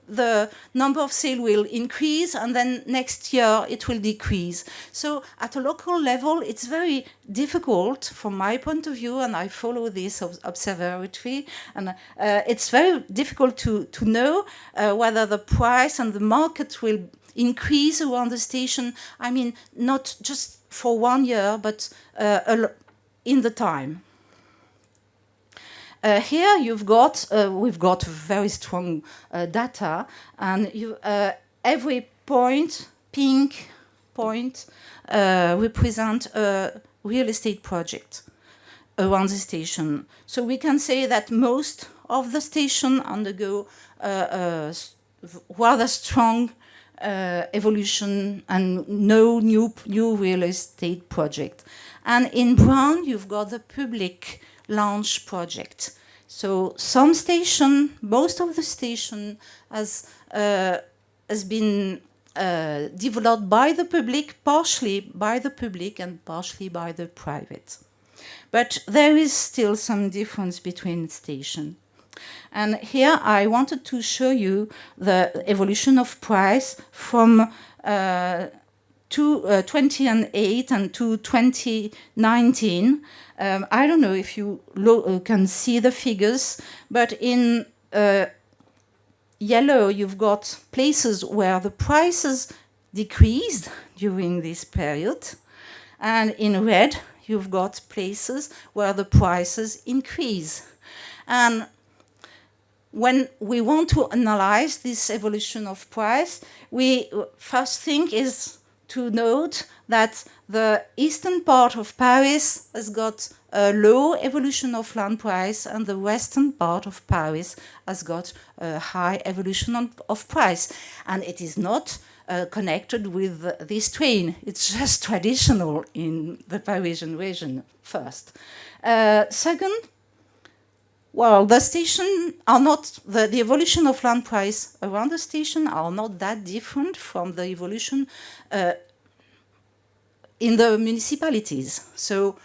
the number of sales will increase, and then next year it will decrease. So at a local level, it's very difficult from my point of view, and I follow this observatory, and it's very difficult to know whether the price and the market will increase around the station. I mean, not just for 1 year, but in the time. here we've got very strong data, and every point, pink point, represent a real estate project around the station. So we can say that most of the station undergo rather strong evolution and no new real estate project. And in brown, you've got the public launch project. So some station, most of the station has been developed by the public, partially by the public and partially by the private. But there is still some difference between stations. And here I wanted to show you the evolution of price from 2008 and to 2019. I don't know if you can see the figures, but in yellow you've got places where the prices decreased during this period, and in red you've got places where the prices increase. And when we want to analyze this evolution of price, we first thing is to note that the eastern part of Paris has got a low evolution of land price, and the western part of Paris has got a high evolution of price. And it is not connected with this train. It's just traditional in the Parisian region, first. Second, well, the station are not, the evolution of land price around the station are not that different from the evolution in the municipalities. So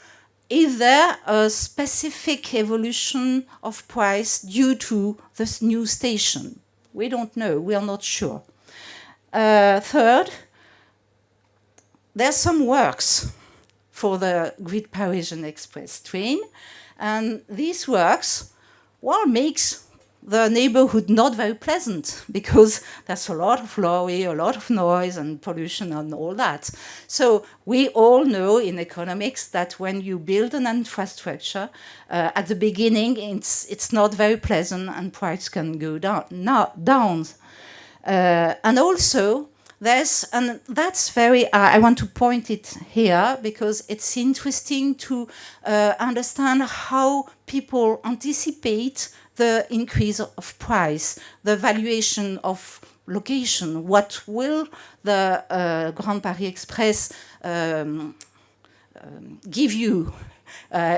is there a specific evolution of price due to this new station? We don't know, we are not sure. Third, there's some works for the Great Parisian Express train, and these works, well, makes the neighborhood not very pleasant because there's a lot of lorry, a lot of noise and pollution and all that. So we all know in economics that when you build an infrastructure, at the beginning it's not very pleasant and price can go down. And also, and that's very, I want to point it here because it's interesting to understand how people anticipate the increase of price, the valuation of location. What will the Grand Paris Express give you?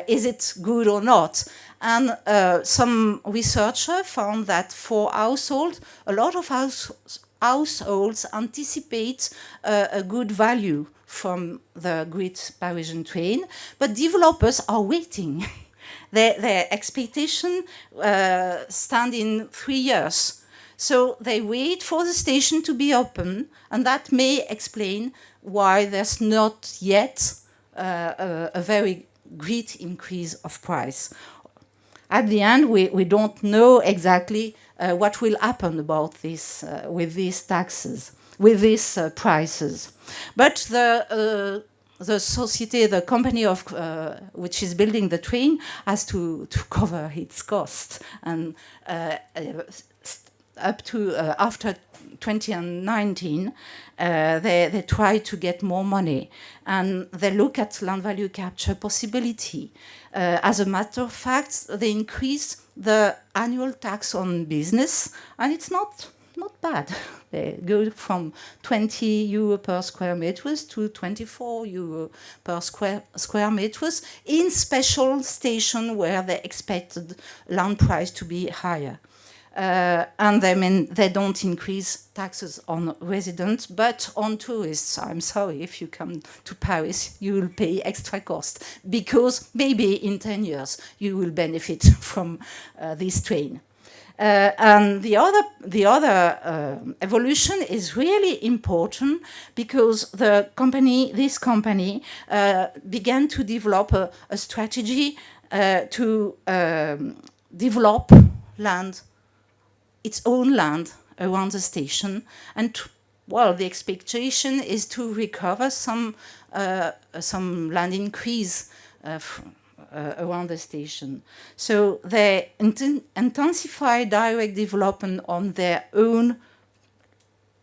Is it good or not? And some researchers found that for households, a lot of households anticipate a good value from the Great Parisian train, but developers are waiting. Their expectation stand in 3 years. So they wait for the station to be open, and that may explain why there's not yet a very great increase of price. At the end, we don't know exactly what will happen about this with these taxes, with these prices. But the society, the company of which is building the train, has to cover its cost, and up to after 2019, they try to get more money, and they look at land value capture possibility. As a matter of fact, they increase the annual tax on business, and it's not bad. They go from 20 euro per square meters to 24 euro per square meters in special station where they expected land price to be higher. And they don't increase taxes on residents, but on tourists. I'm sorry, if you come to Paris, you will pay extra cost because maybe in 10 years you will benefit from this train. And the other evolution is really important because this company began to develop a strategy to develop land, its own land around the station, and the expectation is to recover some land increase around the station. So they intensify direct development on their own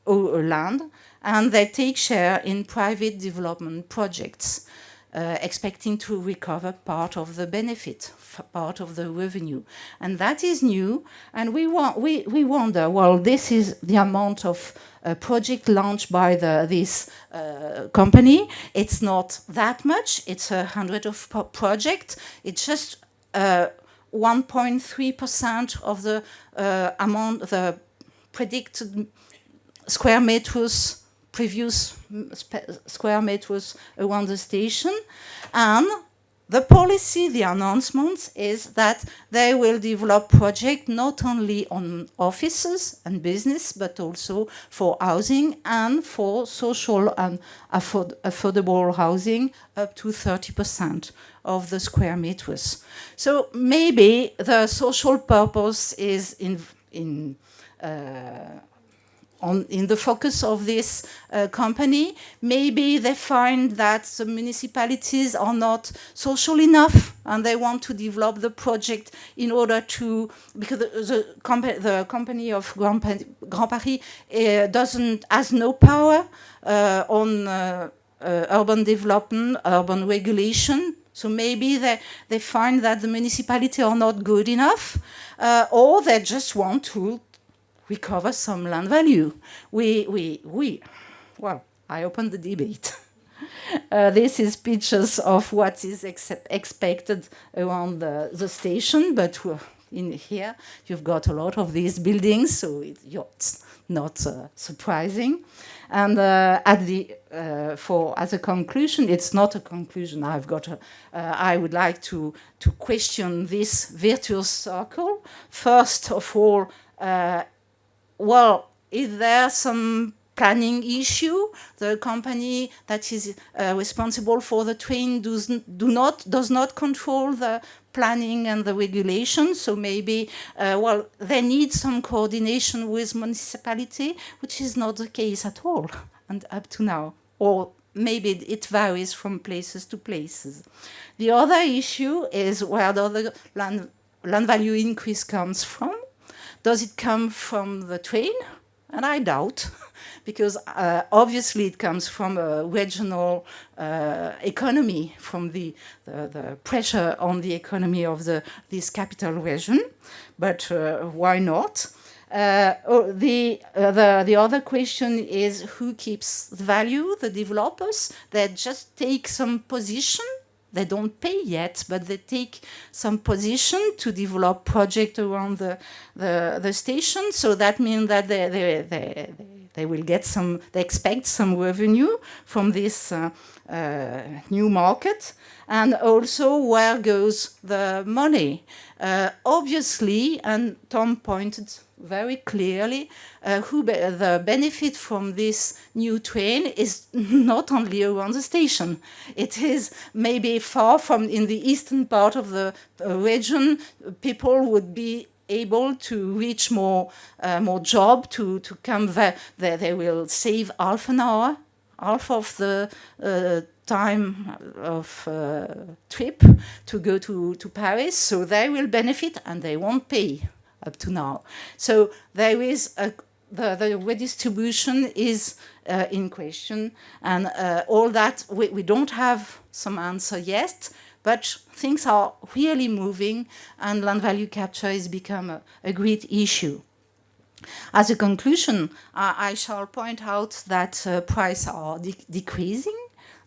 land, and they take share in private development projects, expecting to recover part of the benefit, part of the revenue. And that is new, and we wonder, well, this is the amount of project launched by this company. It's not that much, it's 100 of projects. It's just 1.3% of the amount, the predicted square meters, previous square meters around the station. And the policy, the announcement is that they will develop projects not only on offices and business, but also for housing and for social and affordable housing, up to 30% of the square meters. So maybe the social purpose is in the focus of this company. Maybe they find that the municipalities are not social enough and they want to develop the project in order to, because the company of Grand Paris has no power on urban development, urban regulation. So maybe they find that the municipality are not good enough, or they just want to recover some land value. Well, I opened the debate. This is pictures of what is expected around the station, but in here you've got a lot of these buildings, so it's not surprising. And as a conclusion, it's not a conclusion. I would like to question this virtuous circle. First of all, well, is there some planning issue? The company that is responsible for the train does not control the planning and the regulation. So maybe, well, they need some coordination with municipality, which is not the case at all, and up to now. Or maybe it varies from places to places. The other issue is where the land value increase comes from. Does it come from the train? And I doubt, because obviously it comes from a regional economy, from the pressure on the economy of this capital region. But why not? The other question is who keeps the value? The developers that just take some position. They don't pay yet, but they take some position to develop project around the station. So that means that they will get some. They expect some revenue from this new market, and also where goes the money? Obviously, and Tom pointed very clearly, the benefit from this new train is not only around the station. It is maybe far from, in the eastern part of the region, people would be able to reach more job to come there. They will save half an hour, half of the time of trip to go to Paris. So they will benefit and they won't pay up to now. So there is the redistribution is in question, and all that we don't have some answer yet, but things are really moving, and land value capture has become a great issue. As a conclusion, I shall point out that prices are decreasing,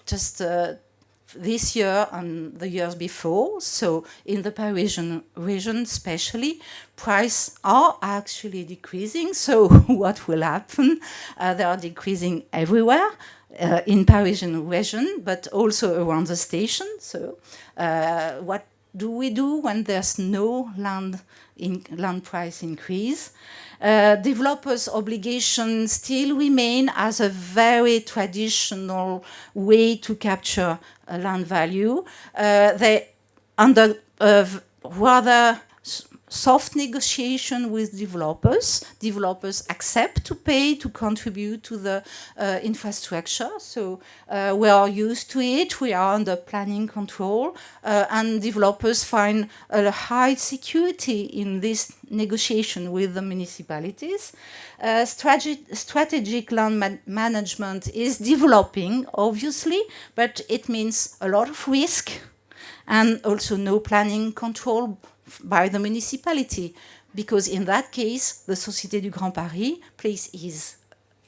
just this year and the years before. So in the Parisian region especially, prices are actually decreasing. So what will happen? They are decreasing everywhere in Parisian region, but also around the station. So what do we do when there's no land price increase? Developers' obligations still remain as a very traditional way to capture land value. They under rather soft negotiation with developers. Developers accept to pay to contribute to the infrastructure. So we are used to it. We are under planning control, and developers find a high security in this negotiation with the municipalities. Strategic land management is developing, obviously, but it means a lot of risk and also no planning control by the municipality, because in that case, the Société du Grand Paris plays his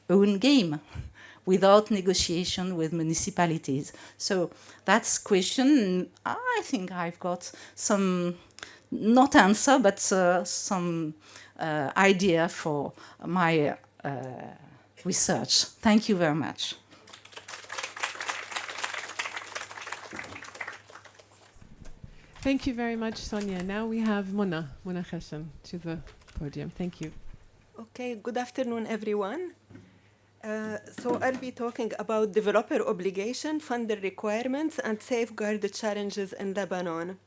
own game without negotiation with municipalities. So that's question. I think I've got some, not answer, but some idea for my research. Thank you very much. Thank you very much, Sonia. Now we have Mona Khechen to the podium. Thank you. Okay, good afternoon, everyone. So I'll be talking about developer obligation, funder requirements, and safeguard challenges in Lebanon.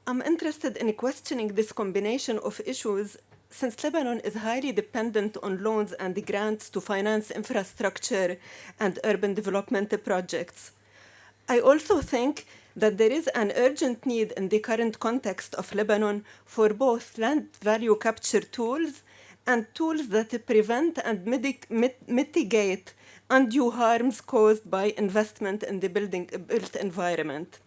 I'm interested in questioning this combination of issues since Lebanon is highly dependent on loans and grants to finance infrastructure and urban development projects. I also think that there is an urgent need in the current context of Lebanon for both land value capture tools and tools that prevent and mitigate undue harms caused by investment in the built environment.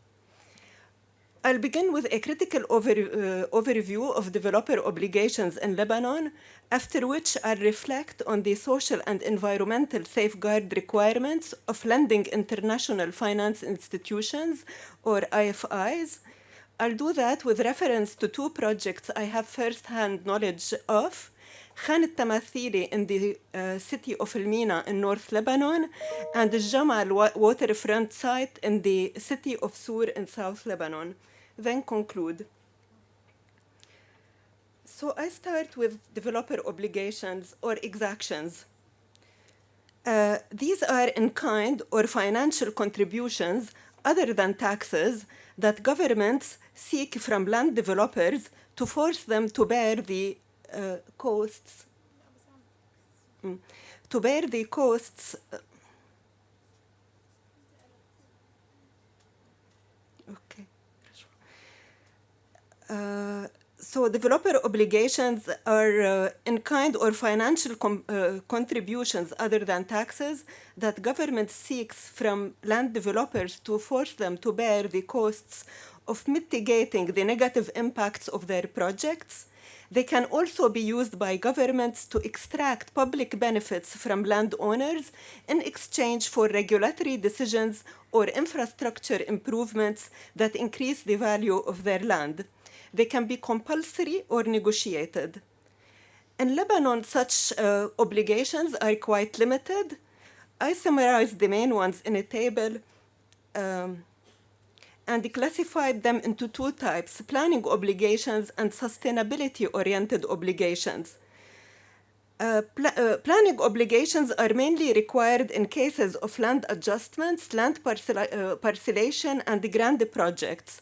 I'll begin with a critical overview of developer obligations in Lebanon, after which I'll reflect on the social and environmental safeguard requirements of lending international finance institutions, or IFIs. I'll do that with reference to two projects I have first-hand knowledge of: Khan al-Tamathili in the city of El Mina in North Lebanon, and the Jamal waterfront site in the city of Sur in South Lebanon. Then conclude. So I start with developer obligations or exactions. These are in-kind or financial contributions other than taxes that governments seek from land developers to force them to bear the costs. To bear the costs. Okay. So developer obligations are in-kind or financial contributions other than taxes that government seeks from land developers to force them to bear the costs of mitigating the negative impacts of their projects. They can also be used by governments to extract public benefits from landowners in exchange for regulatory decisions or infrastructure improvements that increase the value of their land. They can be compulsory or negotiated. In Lebanon, such obligations are quite limited. I summarized the main ones in a table and classified them into two types: planning obligations and sustainability-oriented obligations. Planning obligations are mainly required in cases of land adjustments, land parcellation, and grant projects.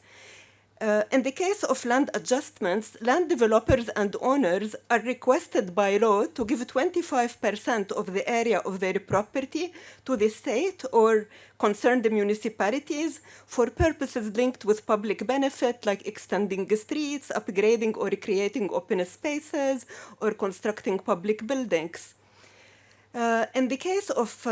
In the case of land adjustments, land developers and owners are requested by law to give 25% of the area of their property to the state or concerned municipalities for purposes linked with public benefit, like extending streets, upgrading or creating open spaces, or constructing public buildings. In the case of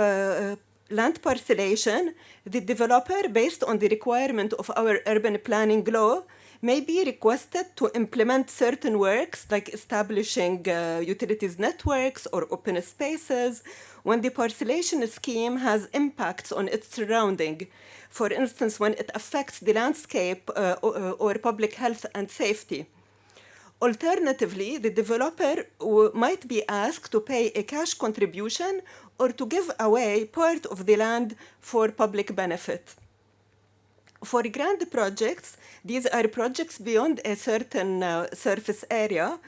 land parcellation, the developer, based on the requirement of our urban planning law, may be requested to implement certain works like establishing utilities networks or open spaces when the parcellation scheme has impacts on its surrounding. For instance, when it affects the landscape or public health and safety. Alternatively, the developer might be asked to pay a cash contribution or to give away part of the land for public benefit. For grand projects, these are projects beyond a certain surface area.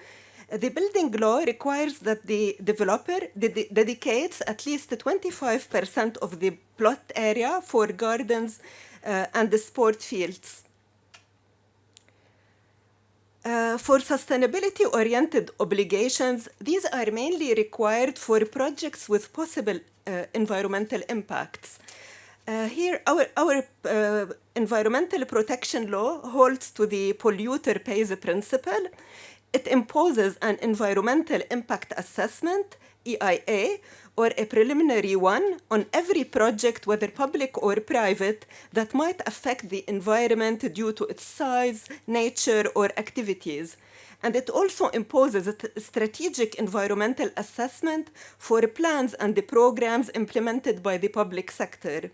The building law requires that the developer dedicates at least 25% of the plot area for gardens and the sport fields. For sustainability-oriented obligations, these are mainly required for projects with possible environmental impacts. Here, our environmental protection law holds to the polluter pays principle. It imposes an environmental impact assessment, EIA, or a preliminary one on every project, whether public or private, that might affect the environment due to its size, nature, or activities. And it also imposes a strategic environmental assessment for plans and the programs implemented by the public sector.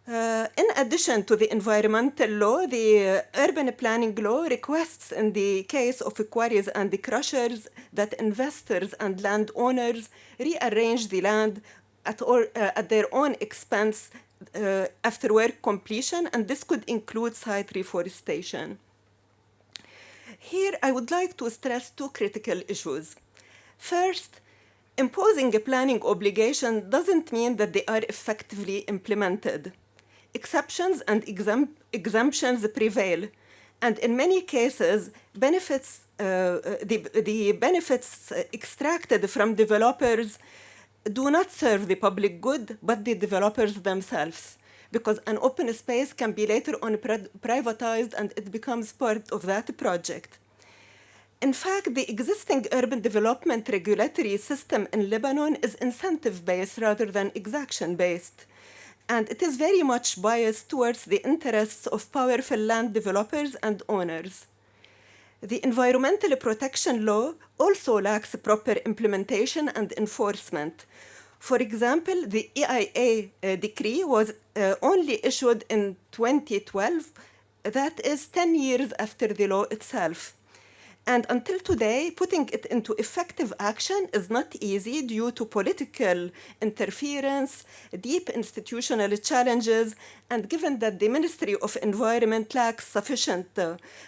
In addition to the environmental law, the urban planning law requests in the case of quarries and the crushers that investors and landowners rearrange the land at their own expense after work completion, and this could include site reforestation. Here, I would like to stress two critical issues. First, imposing a planning obligation doesn't mean that they are effectively implemented. Exceptions and exemptions prevail, and in many cases, the benefits extracted from developers do not serve the public good, but the developers themselves, because an open space can be later on privatized and it becomes part of that project. In fact, the existing urban development regulatory system in Lebanon is incentive-based rather than exaction-based. And it is very much biased towards the interests of powerful land developers and owners. The environmental protection law also lacks proper implementation and enforcement. For example, the EIA decree was only issued in 2012, that is 10 years after the law itself. And until today, putting it into effective action is not easy due to political interference, deep institutional challenges, and given that the Ministry of Environment lacks sufficient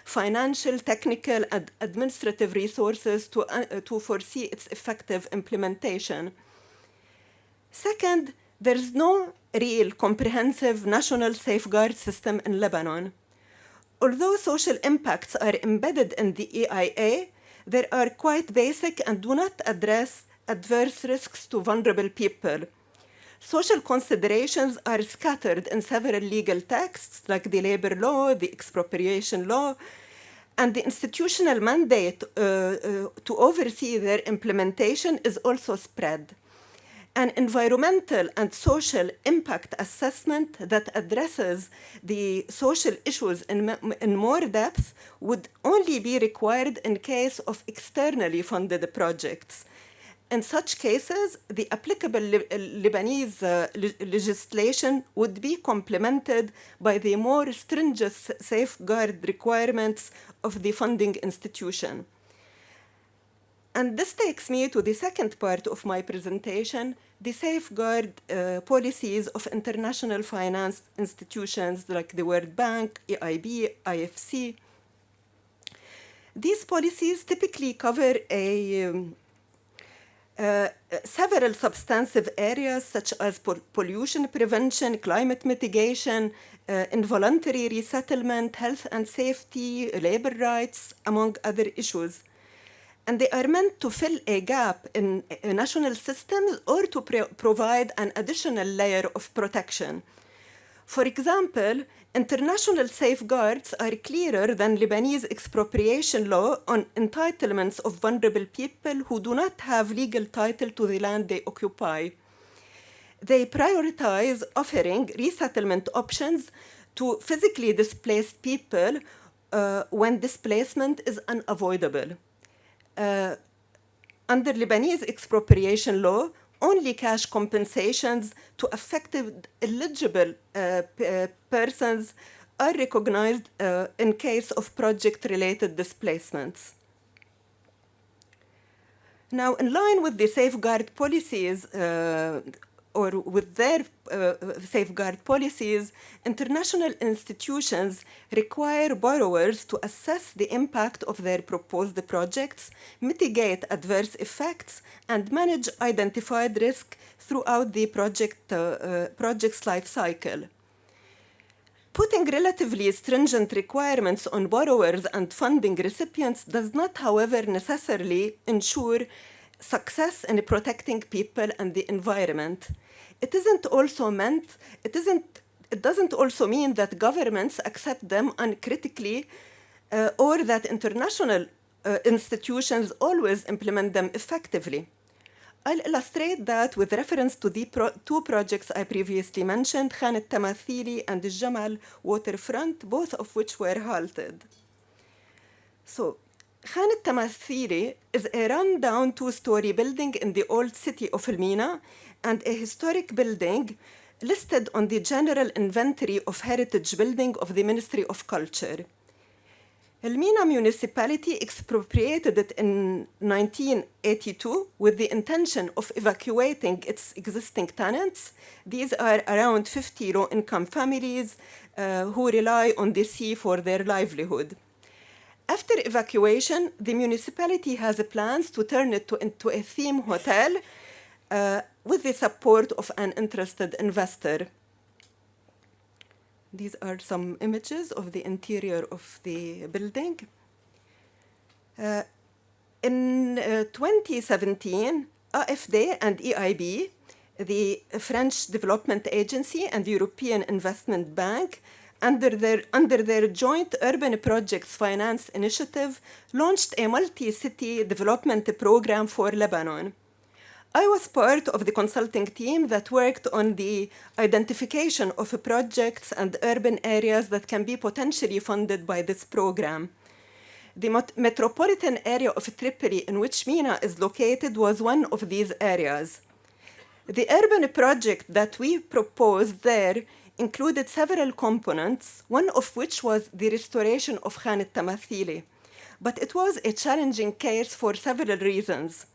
financial, technical, and administrative resources to foresee its effective implementation. Second, there is no real comprehensive national safeguard system in Lebanon. Although social impacts are embedded in the EIA, they are quite basic and do not address adverse risks to vulnerable people. Social considerations are scattered in several legal texts, like the labor law, the expropriation law, and the institutional mandate to oversee their implementation is also spread. An environmental and social impact assessment that addresses the social issues in more depth would only be required in case of externally funded projects. In such cases, the applicable Lebanese legislation would be complemented by the more stringent safeguard requirements of the funding institution. And this takes me to the second part of my presentation, the safeguard policies of international finance institutions like the World Bank, EIB, IFC. These policies typically cover several substantive areas such as pollution prevention, climate mitigation, involuntary resettlement, health and safety, labor rights, among other issues. And they are meant to fill a gap in national systems or to provide an additional layer of protection. For example, international safeguards are clearer than Lebanese expropriation law on entitlements of vulnerable people who do not have legal title to the land they occupy. They prioritize offering resettlement options to physically displaced people when displacement is unavoidable. Under Lebanese expropriation law, only cash compensations to affected eligible persons are recognized in case of project-related displacements. Now, in line with the safeguard policies, or with their safeguard policies, international institutions require borrowers to assess the impact of their proposed projects, mitigate adverse effects, and manage identified risk throughout the project's life cycle. Putting relatively stringent requirements on borrowers and funding recipients does not, however, necessarily ensure success in protecting people and the environment. It doesn't also mean that governments accept them uncritically or that international institutions always implement them effectively. I'll illustrate that with reference to the two projects I previously mentioned, Khan al-Tamathili and the Jamal waterfront, both of which were halted. So, Khan al-Tamathili is a run-down two-story building in the old city of Elmina and a historic building listed on the General Inventory of Heritage Building of the Ministry of Culture. Elmina municipality expropriated it in 1982 with the intention of evacuating its existing tenants. These are around 50 low-income families who rely on the sea for their livelihood. After evacuation, the municipality has plans to turn it into a theme hotel with the support of an interested investor. These are some images of the interior of the building. In 2017, AFD and EIB, the French Development Agency and the European Investment Bank, under their joint Urban Projects Finance Initiative, launched a multi-city development program for Lebanon. I was part of the consulting team that worked on the identification of projects and urban areas that can be potentially funded by this program. The metropolitan area of Tripoli, in which Mina is located, was one of these areas. The urban project that we proposed there included several components, one of which was the restoration of Khan al-Tamathili. But it was a challenging case for several reasons.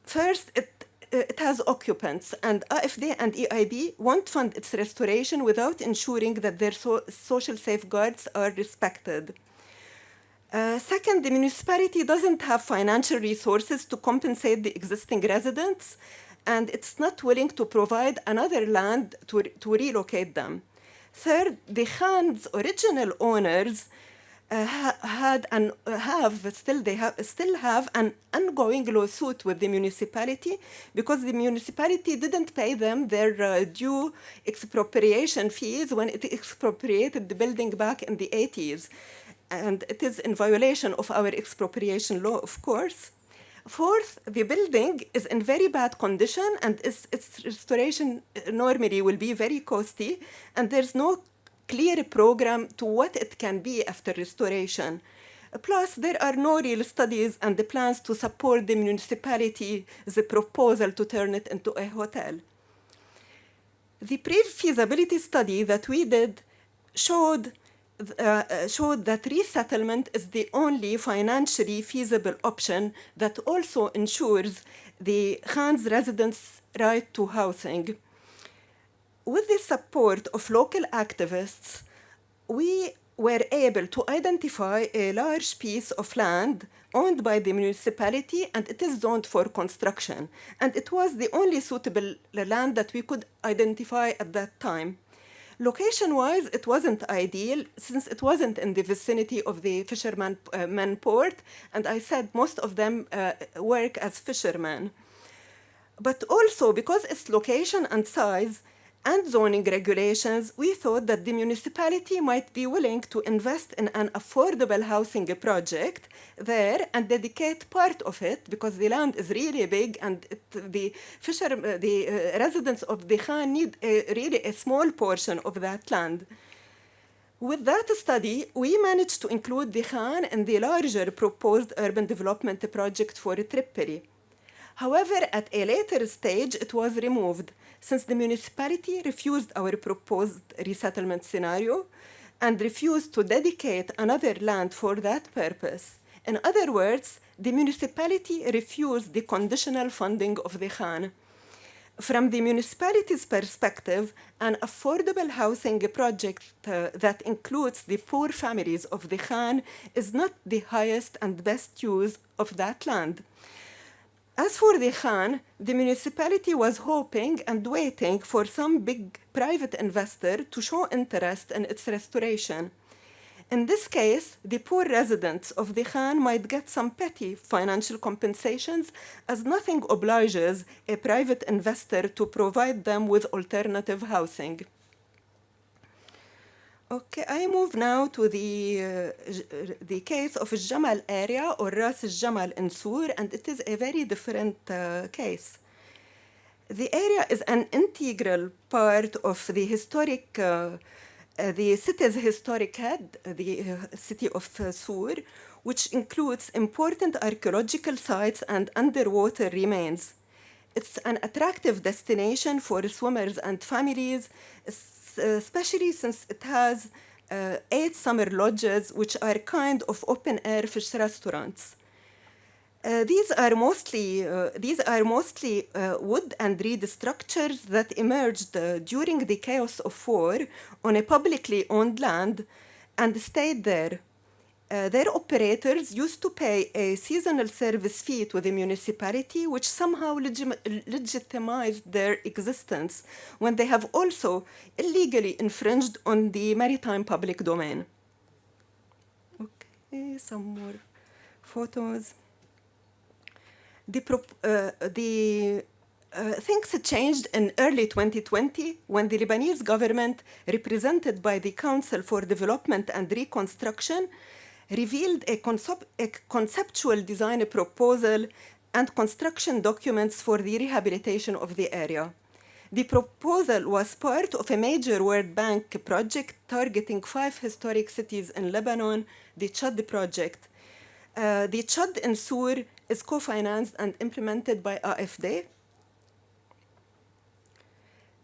First, it has occupants, and AFD and EIB won't fund its restoration without ensuring that their social safeguards are respected. Second, the municipality doesn't have financial resources to compensate the existing residents, and it's not willing to provide another land to relocate them. Third, the Khan's original owners still have an ongoing lawsuit with the municipality because the municipality didn't pay them their due expropriation fees when it expropriated the building back in the 80s. And it is in violation of our expropriation law, of course. Fourth, the building is in very bad condition and its restoration normally will be very costly, and there's no clear program to what it can be after restoration. Plus, there are no real studies and the plans to support the municipality's proposal to turn it into a hotel. The pre-feasibility study that we did showed that resettlement is the only financially feasible option that also ensures the Khan's residents' right to housing. With the support of local activists, we were able to identify a large piece of land owned by the municipality, and it is zoned for construction. And it was the only suitable land that we could identify at that time. Location-wise, it wasn't ideal since it wasn't in the vicinity of the fishermen port, and I said most of them work as fishermen. But also because its location and size and zoning regulations, we thought that the municipality might be willing to invest in an affordable housing project there and dedicate part of it, because the land is really big and the residents of the Khan need really a small portion of that land. With that study, we managed to include the Khan in the larger proposed urban development project for Tripoli. However, at a later stage, it was removed since the municipality refused our proposed resettlement scenario and refused to dedicate another land for that purpose. In other words, the municipality refused the conditional funding of the Khan. From the municipality's perspective, an affordable housing project that includes the poor families of the Khan is not the highest and best use of that land. As for the Khan, the municipality was hoping and waiting for some big private investor to show interest in its restoration. In this case, the poor residents of the Khan might get some petty financial compensations, as nothing obliges a private investor to provide them with alternative housing. Okay, I move now to the case of Jamal area, or Ras Jamal in Sur, and it is a very different case. The area is an integral part of the historic the city's historic head, the city of Sur, which includes important archaeological sites and underwater remains. It's an attractive destination for swimmers and families, especially since it has 8 summer lodges, which are kind of open-air fish restaurants. These are mostly wood and reed structures that emerged during the chaos of war on a publicly owned land and stayed there. Their operators used to pay a seasonal service fee to the municipality, which somehow legitimized their existence when they have also illegally infringed on the maritime public domain. Okay, some more photos. Things changed in early 2020 when the Lebanese government, represented by the Council for Development and Reconstruction, revealed a conceptual design proposal and construction documents for the rehabilitation of the area. The proposal was part of a major World Bank project targeting 5 historic cities in Lebanon, the Chad project. The Chad in Sur is co-financed and implemented by AFD.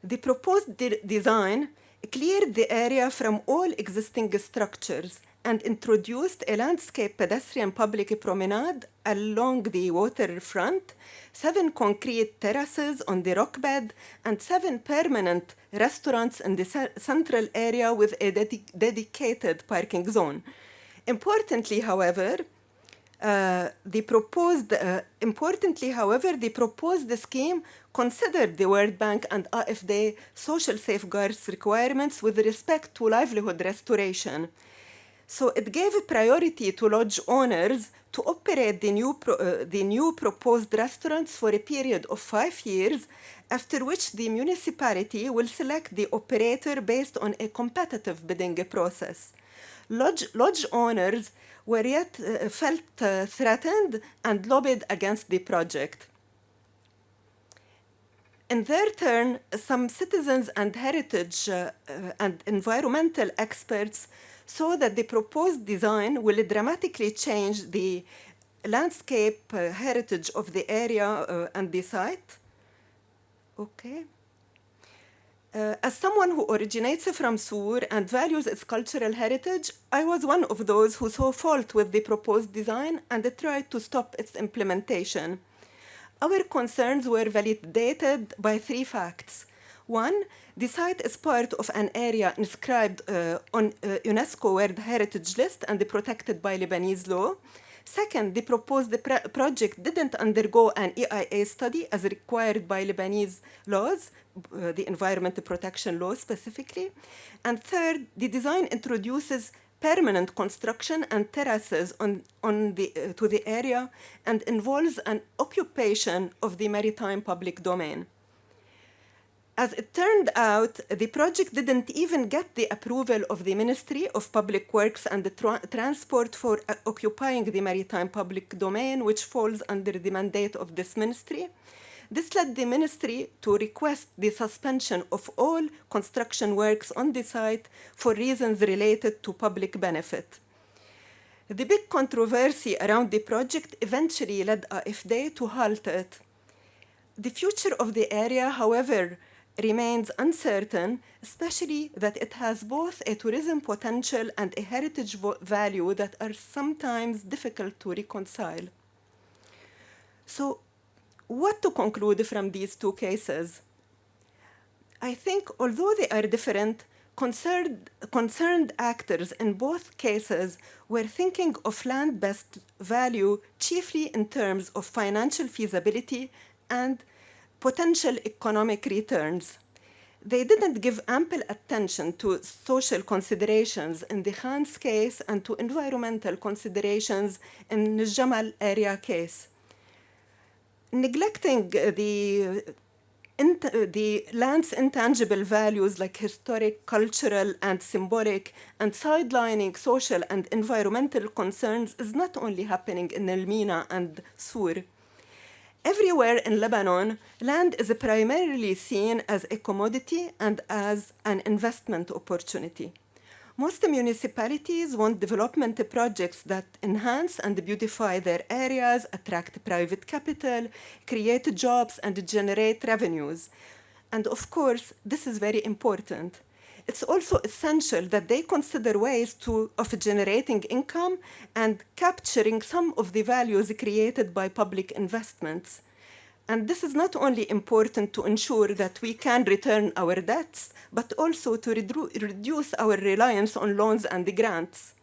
The proposed design cleared the area from all existing structures and introduced a landscape pedestrian public promenade along the waterfront, 7 concrete terraces on the rock bed, and 7 permanent restaurants in the central area with a dedicated parking zone. Importantly, however, the proposed scheme considered the World Bank and AFD social safeguards requirements with respect to livelihood restoration. So it gave a priority to lodge owners to operate the new proposed restaurants for a period of 5 years, after which the municipality will select the operator based on a competitive bidding process. Lodge owners were yet felt threatened and lobbied against the project. In their turn, some citizens and heritage and environmental experts saw that the proposed design will dramatically change the landscape heritage of the area and the site. Okay. As someone who originates from Sur and values its cultural heritage, I was one of those who saw fault with the proposed design and tried to stop its implementation. Our concerns were validated by 3 facts. 1, the site is part of an area inscribed on UNESCO World Heritage List and protected by Lebanese law. Second, the proposed project didn't undergo an EIA study as required by Lebanese laws, the Environment Protection Law specifically. And third, the design introduces permanent construction and terraces to the area and involves an occupation of the maritime public domain. As it turned out, the project didn't even get the approval of the Ministry of Public Works and Transport for occupying the maritime public domain, which falls under the mandate of this ministry. This led the ministry to request the suspension of all construction works on the site for reasons related to public benefit. The big controversy around the project eventually led AFD to halt it. The future of the area, however, remains uncertain, especially that it has both a tourism potential and a heritage value that are sometimes difficult to reconcile. So, what to conclude from these 2 cases? I think although they are different, concerned actors in both cases were thinking of land-based value chiefly in terms of financial feasibility and potential economic returns. They didn't give ample attention to social considerations in the Khan's case and to environmental considerations in the Jamal area case. Neglecting the land's intangible values like historic, cultural, and symbolic, and sidelining social and environmental concerns is not only happening in El Mina and Sur. Everywhere in Lebanon, land is primarily seen as a commodity and as an investment opportunity. Most municipalities want development projects that enhance and beautify their areas, attract private capital, create jobs, and generate revenues. And of course, this is very important. It's also essential that they consider ways of generating income and capturing some of the values created by public investments. And this is not only important to ensure that we can return our debts, but also to reduce our reliance on loans and grants.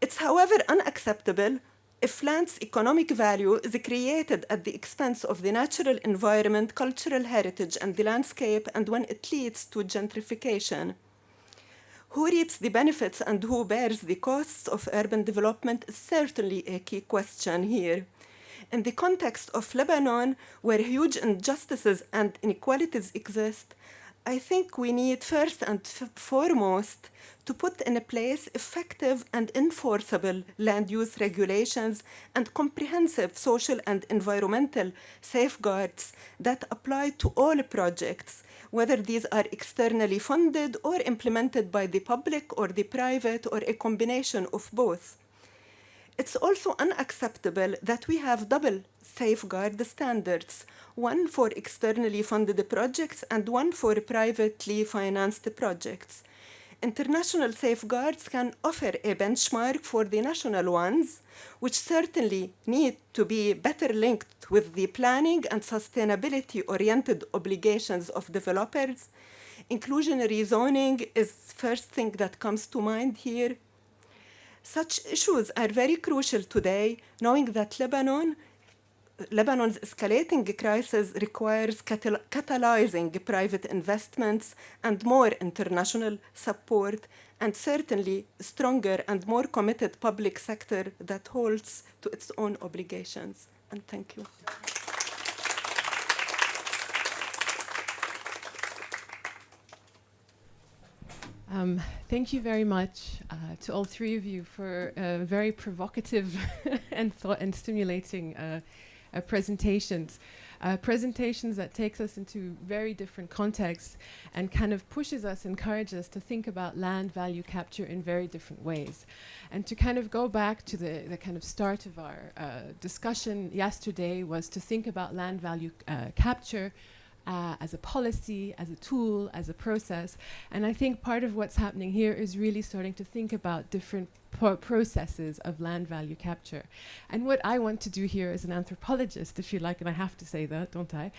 It's, however, unacceptable if land's economic value is created at the expense of the natural environment, cultural heritage, and the landscape, and when it leads to gentrification. Who reaps the benefits and who bears the costs of urban development is certainly a key question here. In the context of Lebanon, where huge injustices and inequalities exist, I think we need first and foremost to put in place effective and enforceable land use regulations and comprehensive social and environmental safeguards that apply to all projects, whether these are externally funded or implemented by the public or the private or a combination of both. It's also unacceptable that we have double safeguard standards, one for externally funded projects and one for privately financed projects. International safeguards can offer a benchmark for the national ones, which certainly need to be better linked with the planning and sustainability-oriented obligations of developers. Inclusionary zoning is the first thing that comes to mind here. Such issues are very crucial today, knowing that Lebanon's escalating crisis requires catalyzing private investments and more international support, and certainly a stronger and more committed public sector that holds to its own obligations. And thank you. Thank you very much to all three of you for very provocative and stimulating presentations. Presentations that takes us into very different contexts and kind of pushes us, encourages us to think about land value capture in very different ways. And to kind of go back to the kind of start of our discussion yesterday was to think about land value capture as a policy, as a tool, as a process. And I think part of what's happening here is really starting to think about different processes of land value capture. And what I want to do here as an anthropologist, if you like, and I have to say that, don't I,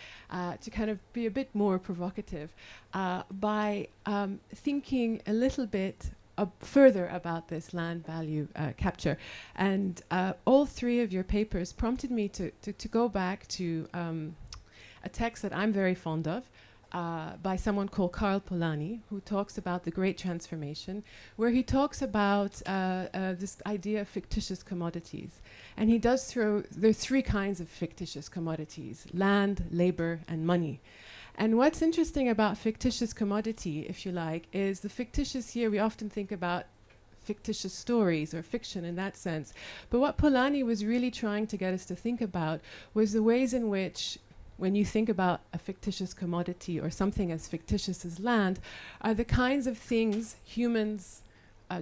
to kind of be a bit more provocative by thinking a little bit further about this land value capture. And all three of your papers prompted me to go back to a text that I'm very fond of by someone called Karl Polanyi, who talks about the Great Transformation, where he talks about this idea of fictitious commodities. And he does there are three kinds of fictitious commodities: land, labor, and money. And what's interesting about fictitious commodity, if you like, is the fictitious here, we often think about fictitious stories or fiction in that sense. But what Polanyi was really trying to get us to think about was the ways in which, when you think about a fictitious commodity or something as fictitious as land, are the kinds of things, humans,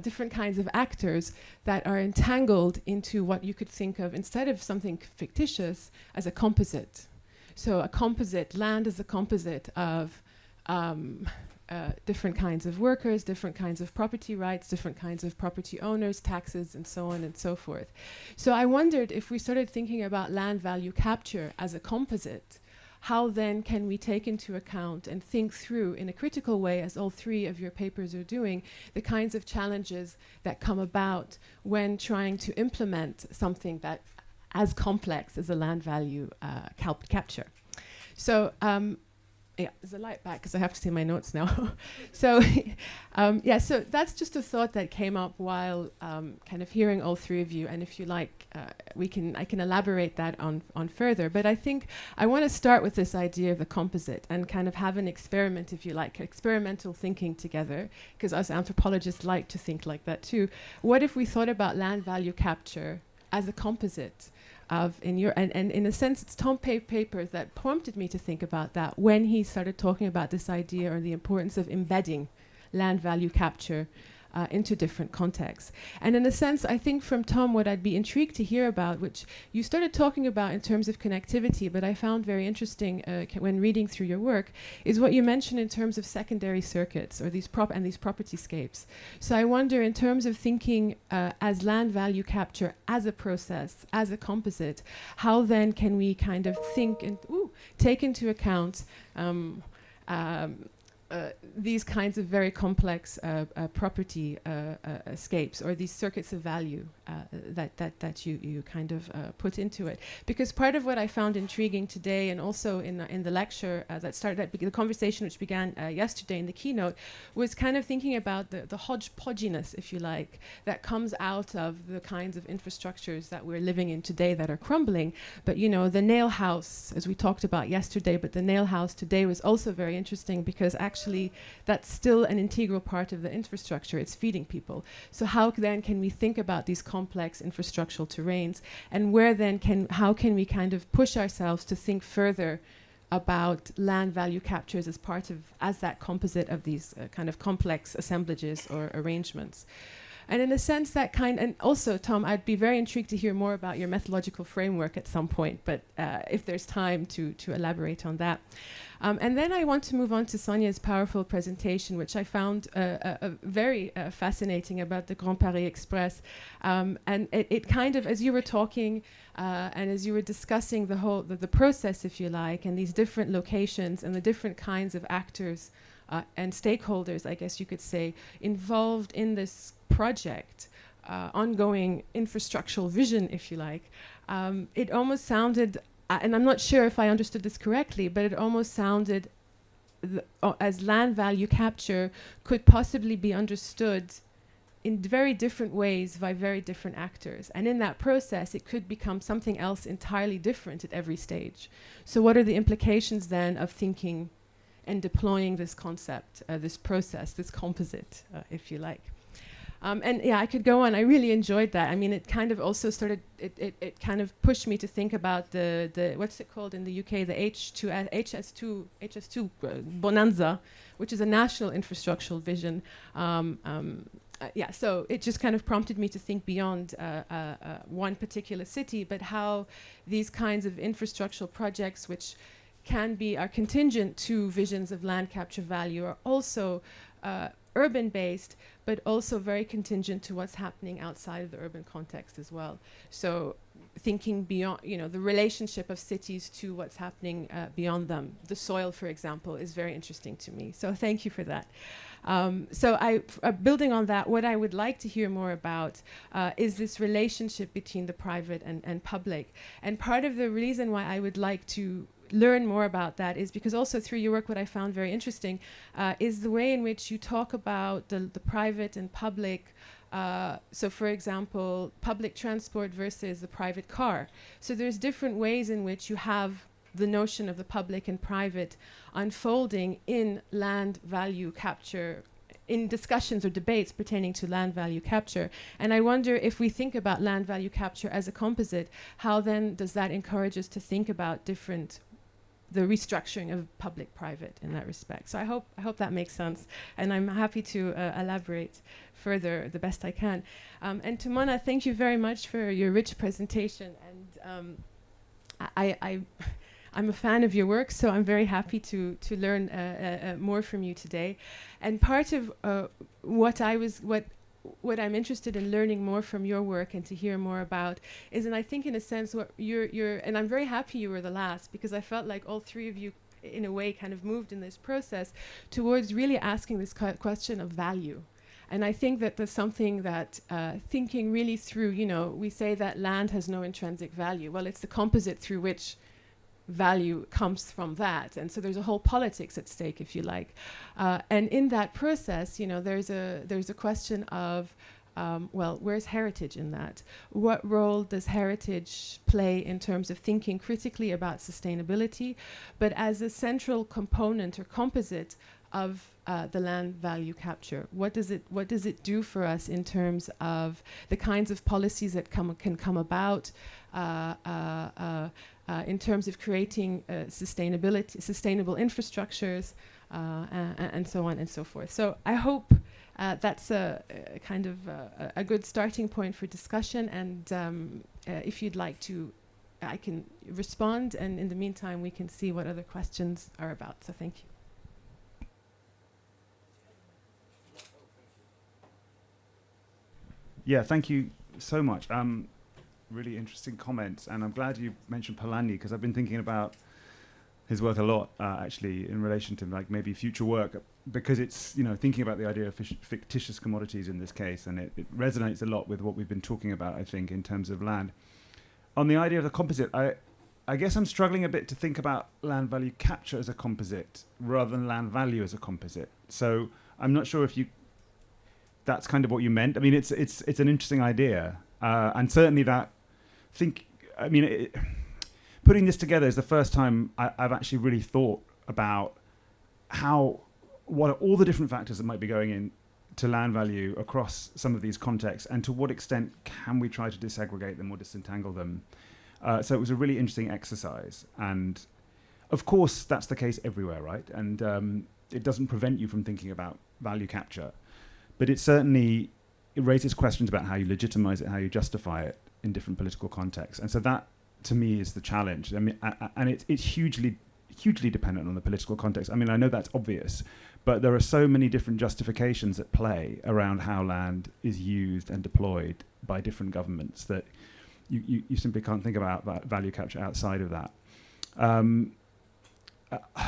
different kinds of actors that are entangled into what you could think of, instead of something fictitious, as a composite. So a composite, land is a composite of different kinds of workers, different kinds of property rights, different kinds of property owners, taxes, and so on and so forth. So I wondered if we started thinking about land value capture as a composite, how then can we take into account and think through in a critical way, as all three of your papers are doing, the kinds of challenges that come about when trying to implement something that as complex as a land value capture. So yeah, there's a light back because I have to see my notes now. So yeah, so that's just a thought that came up while kind of hearing all three of you. And if you like, I can elaborate that on further. But I think I want to start with this idea of the composite and kind of have an experiment, if you like, experimental thinking together, because us anthropologists like to think like that too. What if we thought about land value capture as a composite? And in a sense, it's Tom Pay's paper that prompted me to think about that when he started talking about this idea or the importance of embedding land value capture into different contexts. And in a sense, I think from Tom, what I'd be intrigued to hear about, which you started talking about in terms of connectivity, but I found very interesting when reading through your work, is what you mentioned in terms of secondary circuits or these property scapes. So I wonder, in terms of thinking as land value capture as a process, as a composite, how then can we kind of think and take into account these kinds of very complex property scapes or these circuits of value that you kind of put into it. Because part of what I found intriguing today, and also in the lecture that started the conversation which began yesterday in the keynote, was kind of thinking about the hodgepodginess, if you like, that comes out of the kinds of infrastructures that we're living in today that are crumbling. But you know, the nail house, as we talked about yesterday, but the nail house today was also very interesting because actually that's still an integral part of the infrastructure. It's feeding people. So how then can we think about these complex infrastructural terrains, and where then how can we kind of push ourselves to think further about land value captures as that composite of these kind of complex assemblages or arrangements. And in a sense, and also, Tom, I'd be very intrigued to hear more about your methodological framework at some point, but if there's time to elaborate on that. And then I want to move on to Sonia's powerful presentation, which I found very fascinating, about the Grand Paris Express. And it kind of, as you were talking and as you were discussing the process, if you like, and these different locations and the different kinds of actors and stakeholders, I guess you could say, involved in this project, ongoing infrastructural vision, if you like, it almost sounded, and I'm not sure if I understood this correctly, but it almost sounded as land value capture could possibly be understood in very different ways by very different actors. And in that process, it could become something else entirely different at every stage. So what are the implications then of thinking and deploying this concept, this process, this composite, if you like? And yeah, I could go on. I really enjoyed that. I mean, it kind of also started, it kind of pushed me to think about the what's it called in the UK, the HS2 Bonanza, which is a national infrastructural vision. Yeah, so it just kind of prompted me to think beyond one particular city, but how these kinds of infrastructural projects, which are contingent to visions of land capture value, are also urban-based, but also very contingent to what's happening outside of the urban context as well. So thinking beyond, the relationship of cities to what's happening beyond them. The soil, for example, is very interesting to me. So thank you for that. So building on that, what I would like to hear more about is this relationship between the private and public. And part of the reason why I would like to learn more about that is because also through your work, what I found very interesting is the way in which you talk about the private and public. So for example, public transport versus the private car. So there's different ways in which you have the notion of the public and private unfolding in land value capture, in discussions or debates pertaining to land value capture. And I wonder, if we think about land value capture as a composite, how then does that encourage us to think about the restructuring of public-private in that respect? So I hope that makes sense, and I'm happy to elaborate further the best I can. And to Mona, thank you very much for your rich presentation. And I'm a fan of your work, so I'm very happy to learn more from you today. And part of what what I'm interested in learning more from your work and to hear more about is, and I think in a sense what you're and I'm very happy you were the last, because I felt like all three of you in a way kind of moved in this process towards really asking this question of value. And I think that there's something that thinking really through, you know, we say that land has no intrinsic value. Well, it's the composite through which value comes from that, and so there's a whole politics at stake, if you like, and in that process, you know, there's a question of well, where's heritage in that? What role does heritage play in terms of thinking critically about sustainability, but as a central component or composite of the land value capture? What does it do for us in terms of the kinds of policies that can come about in terms of creating sustainable infrastructures, and so on and so forth. So I hope that's a kind of a good starting point for discussion. And if you'd like to, I can respond. And in the meantime, we can see what other questions are about. So thank you. Yeah, thank you so much. Really interesting comments, and I'm glad you mentioned Polanyi, because I've been thinking about his work a lot, actually, in relation to like maybe future work, because it's, you know, thinking about the idea of fictitious commodities in this case, and it resonates a lot with what we've been talking about, I think, in terms of land. On the idea of the composite, I guess I'm struggling a bit to think about land value capture as a composite rather than land value as a composite. So I'm not sure if that's kind of what you meant. I mean, it's an interesting idea, and certainly putting this together is the first time I've actually really thought about what are all the different factors that might be going in to land value across some of these contexts, and to what extent can we try to disaggregate them or disentangle them. So it was a really interesting exercise, and of course that's the case everywhere, right? And it doesn't prevent you from thinking about value capture, but it raises questions about how you legitimize it, how you justify it in different political contexts. And so that, to me, is the challenge. I mean, and it's hugely dependent on the political context. I mean, I know that's obvious, but there are so many different justifications at play around how land is used and deployed by different governments that you simply can't think about value capture outside of that.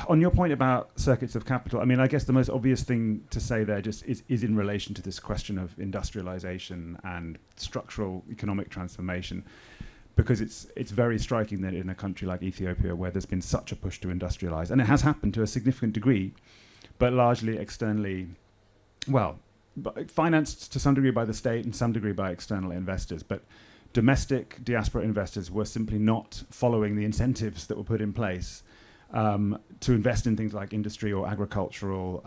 On your point about circuits of capital, I mean, I guess the most obvious thing to say there just is in relation to this question of industrialization and structural economic transformation, because it's very striking that in a country like Ethiopia, where there's been such a push to industrialize, and it has happened to a significant degree, but largely externally, well, financed to some degree by the state and some degree by external investors, but domestic diaspora investors were simply not following the incentives that were put in place to invest in things like industry or agricultural,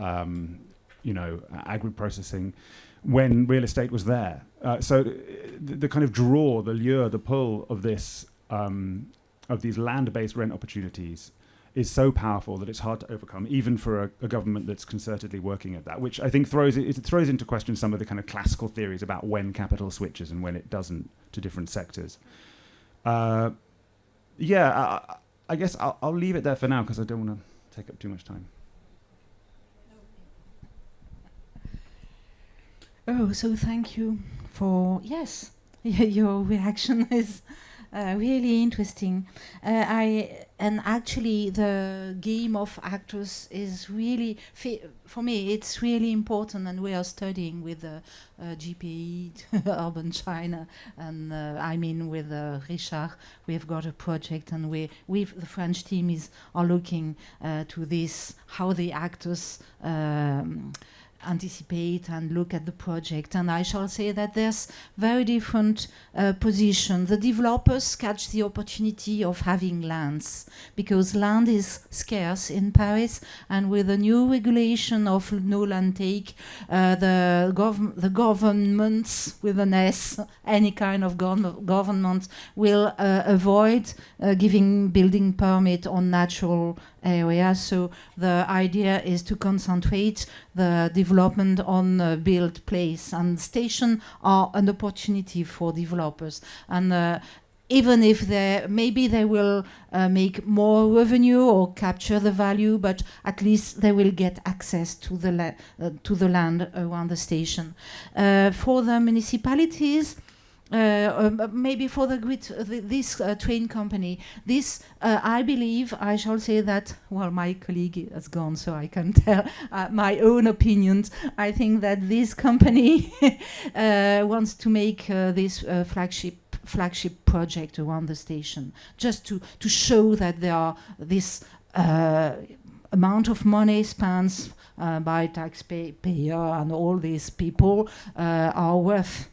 agri-processing, when real estate was there. So the kind of draw, the lure, the pull of this, of these land-based rent opportunities is so powerful that it's hard to overcome, even for a government that's concertedly working at that, which I think throws into question some of the kind of classical theories about when capital switches and when it doesn't to different sectors. I guess I'll leave it there for now, because I don't want to take up too much time. Oh, so thank you for, yes, your reaction is really interesting. And actually the game of actors is really, for me, it's really important, and we are studying with GPE, Urban China, and I mean with Richard, we've got a project, and the French team are looking to this, how the actors anticipate and look at the project. And I shall say that there's very different positions. The developers catch the opportunity of having lands, because land is scarce in Paris, and with the new regulation of no land take, the governments with an S, any kind of government, will avoid giving building permit on natural areas. So the idea is to concentrate the development on built place, and stations are an opportunity for developers. And even if maybe they will make more revenue or capture the value, but at least they will get access to the land around the station. For the municipalities, maybe for this train company, this I believe, I shall say that, well, my colleague has gone, so I can tell my own opinions. I think that this company wants to make this flagship project around the station, just to show that there are this amount of money spent by taxpayer and all these people are worth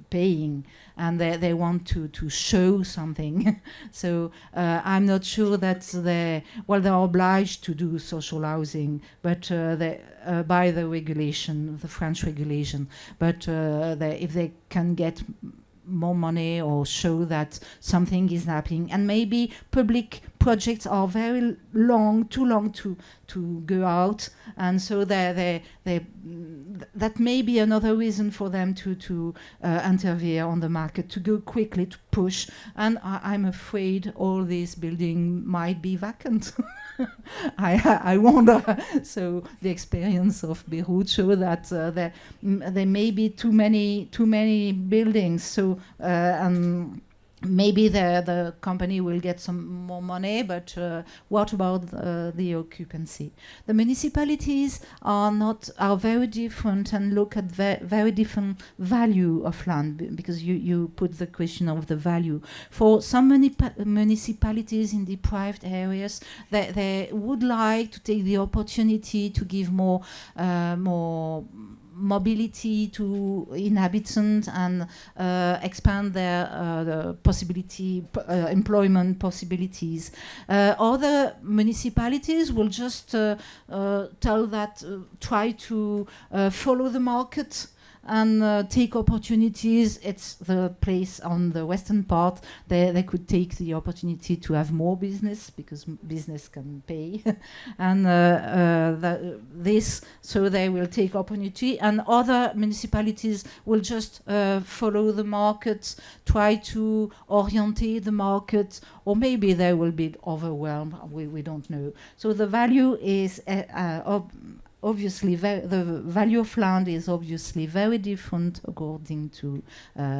paying, and they want to show something. So I'm not sure that they're obliged to do social housing, but by the regulation, the French regulation. But if they can get more money or show that something is happening, and maybe public projects are very too long to go out, and so that may be another reason for them to intervene on the market, to go quickly, to push. And I'm afraid all this building might be vacant. I wonder. So the experience of Beirut show that there may be too many buildings. So maybe the company will get some more money, but what about the occupancy? The municipalities are very different and look at very different value of land, because you put the question of the value. For some municipalities in deprived areas, they would like to take the opportunity to give more mobility to inhabitants and expand their employment possibilities. Other municipalities will just try to follow the market and take opportunities. It's the place on the western part. They could take the opportunity to have more business, because business can pay. And so they will take opportunity. And other municipalities will just follow the market, try to orientate the market, or maybe they will be overwhelmed. We don't know. So the value is obviously, the value of land is obviously very different according to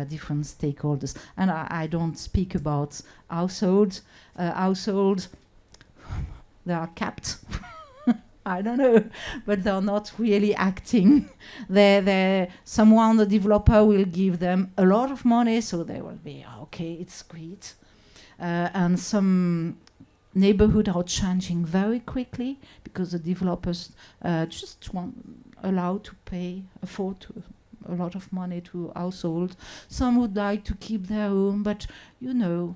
different stakeholders. And I don't speak about households. Households, they are capped. I don't know, but they're not really acting. The developer will give them a lot of money, so they will be, okay, it's great. And some neighborhood are changing very quickly, because the developers just allowed to afford a lot of money to households. Some would like to keep their own, but the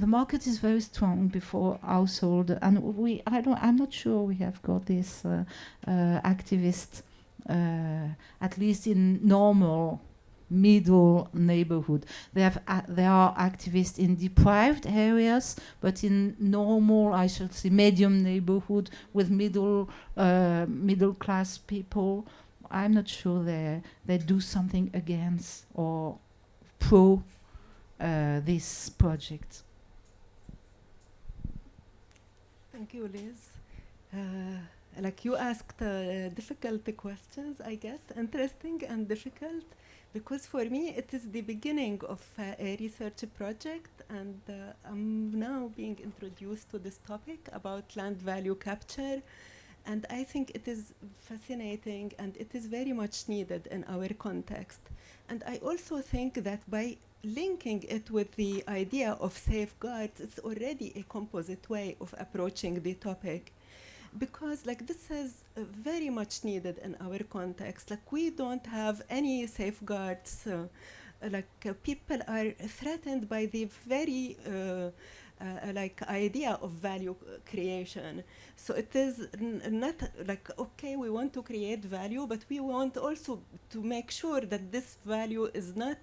market is very strong before household, and I'm not sure we have got this activist, at least in normal middle neighborhood. They are activists in deprived areas, but in normal, I should say, medium neighborhood with middle class people, I'm not sure they do something against or pro this project. Thank you, Liz. Like you asked difficult questions, I guess, interesting and difficult. Because for me, it is the beginning of a research project, and I'm now being introduced to this topic about land value capture. And I think it is fascinating, and it is very much needed in our context. And I also think that by linking it with the idea of safeguards, it's already a composite way of approaching the topic. Because this is very much needed in our context. We don't have any safeguards. People are threatened by the very idea of value creation. So it is not okay, we want to create value, but we want also to make sure that this value is not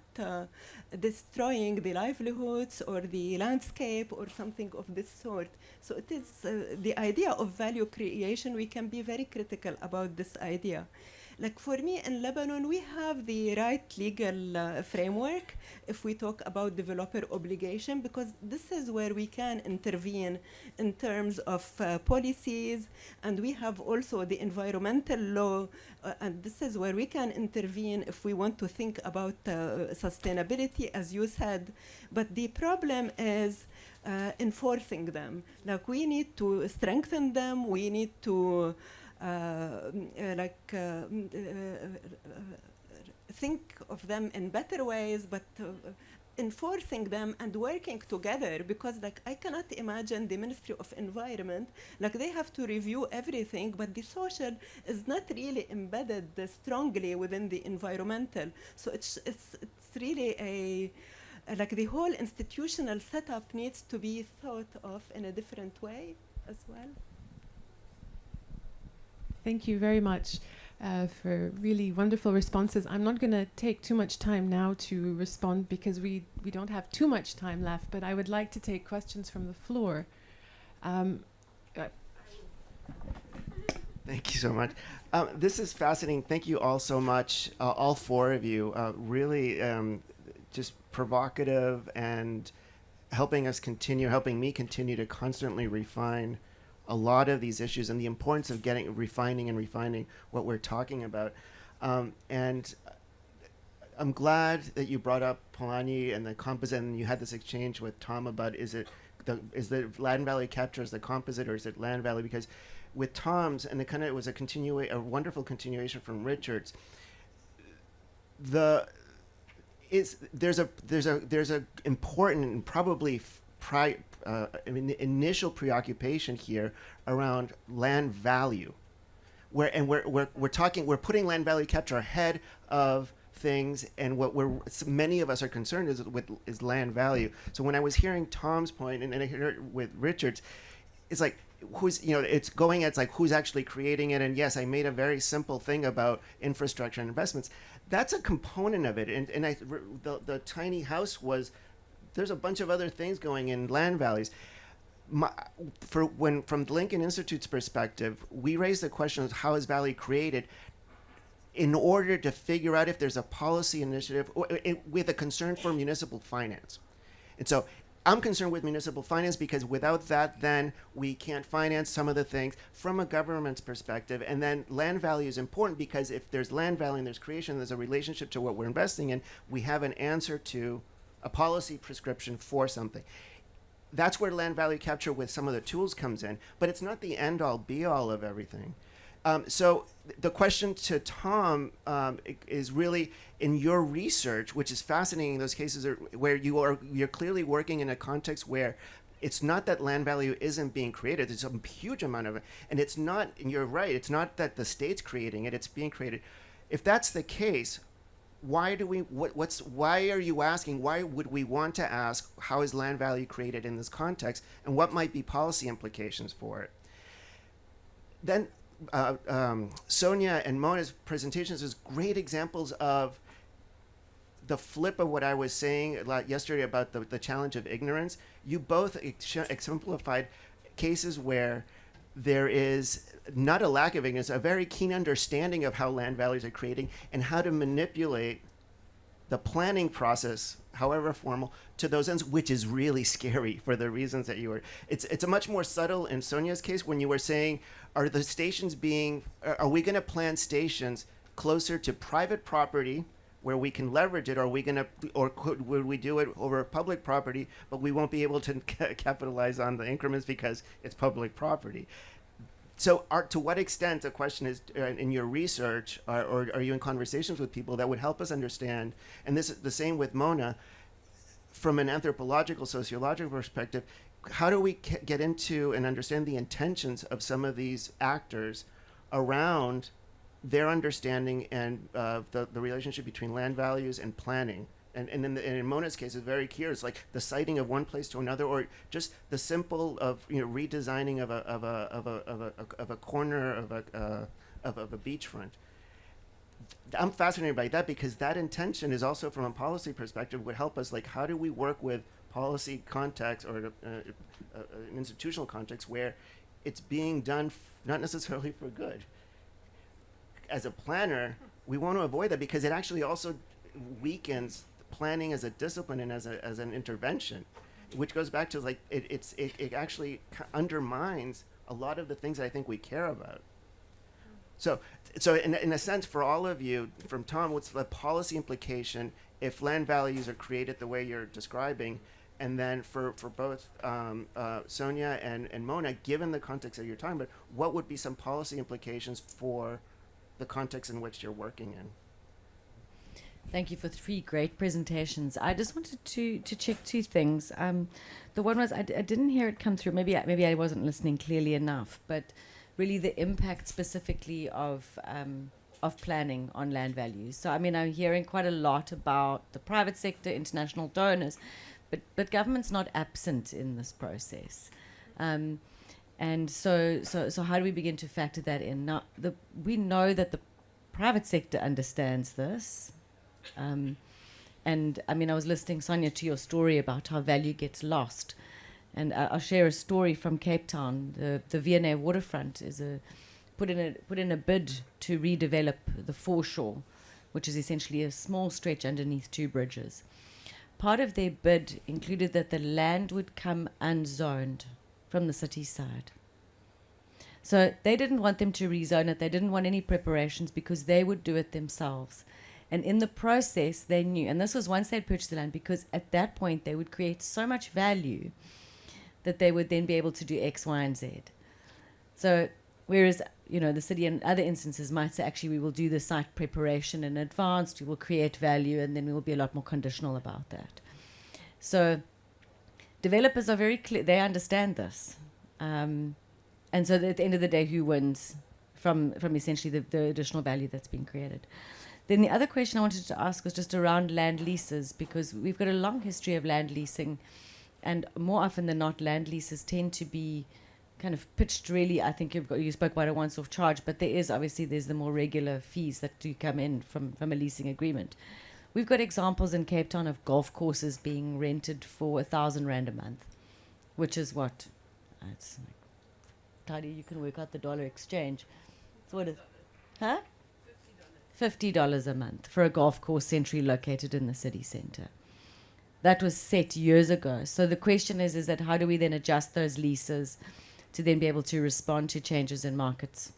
destroying the livelihoods or the landscape or something of this sort. So it is the idea of value creation. We can be very critical about this idea. Like for me in Lebanon, we have the right legal framework if we talk about developer obligation, because this is where we can intervene in terms of policies, and we have also the environmental law, and this is where we can intervene if we want to think about sustainability, as you said. But the problem is enforcing them. Like we need to strengthen them, we need to think of them in better ways, but enforcing them and working together, because like I cannot imagine the Ministry of Environment, like they have to review everything, but the social is not really embedded strongly within the environmental. So it's really like the whole institutional setup needs to be thought of in a different way as well. Thank you very much for really wonderful responses. I'm not going to take too much time now to respond because we don't have too much time left, but I would like to take questions from the floor. Thank you so much. This is fascinating. Thank you all so much, all four of you. Really just provocative and helping me continue to constantly refine a lot of these issues and the importance of refining what we're talking about. And I'm glad that you brought up Polanyi and the composite, and you had this exchange with Tom about is the land value capture as the composite, or is it land value? Because with Tom's, and it was a wonderful continuation from Richard's. There's a important and probably initial preoccupation here around land value, we're putting land value capture ahead of things, and what many of us are concerned is land value. So when I was hearing Tom's point, and I heard it with Richard's, it's like it's like who's actually creating it. And yes, I made a very simple thing about infrastructure and investments. That's a component of it, and the tiny house was. There's a bunch of other things going in land values. From the Lincoln Institute's perspective, we raised the question of how is value created in order to figure out if there's a policy initiative with a concern for municipal finance. And so I'm concerned with municipal finance because without that, then we can't finance some of the things from a government's perspective. And then land value is important because if there's land value and there's creation, there's a relationship to what we're investing in, we have an answer to a policy prescription for something. That's where land value capture with some of the tools comes in, but it's not the end-all be-all of everything. So the question to Tom is really in your research, which is fascinating in those cases where you're clearly working in a context where it's not that land value isn't being created, there's a huge amount of it, and it's not, and you're right, it's not that the state's creating it, it's being created. If that's the case, why are you asking, why would we want to ask how is land value created in this context, and what might be policy implications for it? Then Sonia and Mona's presentations is great examples of the flip of what I was saying yesterday about the challenge of ignorance. You both exemplified cases where there is not a lack of ignorance, a very keen understanding of how land values are creating and how to manipulate the planning process, however formal, to those ends, which is really scary for the reasons that you were. It's a much more subtle in Sonia's case when you were saying, are we going to plan stations closer to private property where we can leverage it, or would we do it over public property, but we won't be able to capitalize on the increments because it's public property? So to what extent, the question is, in your research, or are you in conversations with people that would help us understand, and this is the same with Mona, from an anthropological, sociological perspective, how do we get into and understand the intentions of some of these actors around their understanding and the relationship between land values and planning? And in Mona's case, it's very clear. It's like the siting of one place to another, or just the simple of redesigning of a corner of a beachfront. I'm fascinated by that because that intention is also, from a policy perspective, would help us. Like, how do we work with policy context or an institutional context where it's being done not necessarily for good? as a planner, we want to avoid that because it actually also weakens planning as a discipline and as an intervention, which goes back to like it actually undermines a lot of the things that I think we care about. So in a sense, for all of you, from Tom, what's the policy implication if land values are created the way you're describing? And then for both Sonia and Mona, given the context that you're talking about, what would be some policy implications for the context in which you're working in? Thank you for 3 great presentations. I just wanted to check 2 things. The one was I didn't hear it come through. Maybe I wasn't listening clearly enough. But really, the impact specifically of planning on land values. So I mean, I'm hearing quite a lot about the private sector, international donors, but government's not absent in this process. And so how do we begin to factor that in? Now, we know that the private sector understands this. And I mean, I was listening, Sonia, to your story about how value gets lost. And I'll share a story from Cape Town. The V&A waterfront is put in a bid to redevelop the foreshore, which is essentially a small stretch underneath 2 bridges. Part of their bid included that the land would come unzoned from the city side. So they didn't want them to rezone it. They didn't want any preparations because they would do it themselves. And in the process, they knew, and this was once they'd purchased the land, because at that point they would create so much value that they would then be able to do X, Y, and Z. So whereas, you know, the city in other instances might say, actually, we will do the site preparation in advance, we will create value, and then we will be a lot more conditional about that. So developers are very clear, they understand this. And so at the end of the day, who wins from essentially the additional value that's being created? Then the other question I wanted to ask was just around land leases, because we've got a long history of land leasing, and more often than not, land leases tend to be kind of pitched really, I think you spoke about a once-off charge, but there's the more regular fees that do come in from a leasing agreement. We've got examples in Cape Town of golf courses being rented for 1,000 Rand a month, which is what? It's like, Tadi, you can work out the dollar exchange. So what is, huh? $50 a month for a golf course centrally located in the city centre. That was set years ago. So the question is that how do we then adjust those leases to then be able to respond to changes in markets?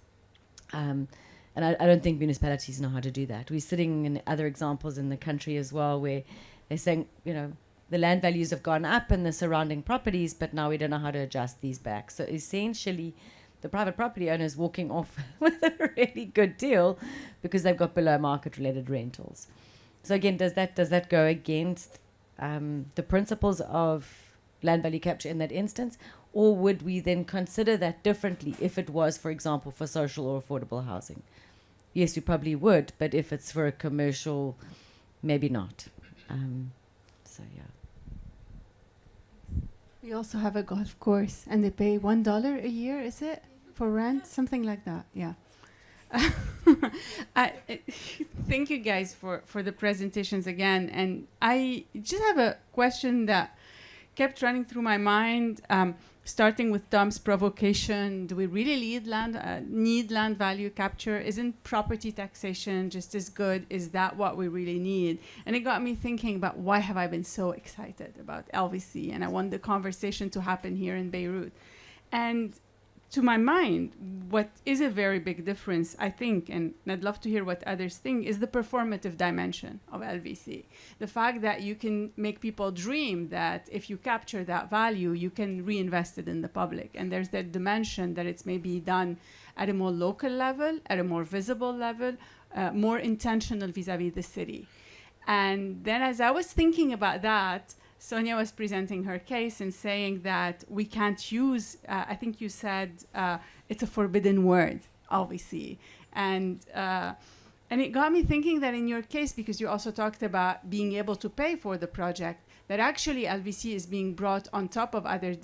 And I don't think municipalities know how to do that. We're sitting in other examples in the country as well where they're saying, you know, the land values have gone up in the surrounding properties, but now we don't know how to adjust these back. So essentially, the private property owner is walking off with a really good deal because they've got below market related rentals. So again, does that go against the principles of land value capture in that instance? Or would we then consider that differently if it was, for example, for social or affordable housing? Yes, we probably would, but if it's for a commercial, maybe not. So yeah. We also have a golf course, and they pay $1 a year, is it, for rent? Something like that, yeah. Thank you guys for the presentations again. And I just have a question that kept running through my mind, starting with Tom's provocation. Do we really need land value capture? Isn't property taxation just as good? Is that what we really need? And it got me thinking about why have I been so excited about LVC? And I want the conversation to happen here in Beirut. And to my mind, what is a very big difference, I think, and I'd love to hear what others think, is the performative dimension of LVC. The fact that you can make people dream that if you capture that value, you can reinvest it in the public. And there's that dimension that it's maybe done at a more local level, at a more visible level, more intentional vis-a-vis the city. And then as I was thinking about that, Sonia was presenting her case and saying that we can't use, I think you said it's a forbidden word, LVC. And it got me thinking that in your case, because you also talked about being able to pay for the project, that actually LVC is being brought on top of other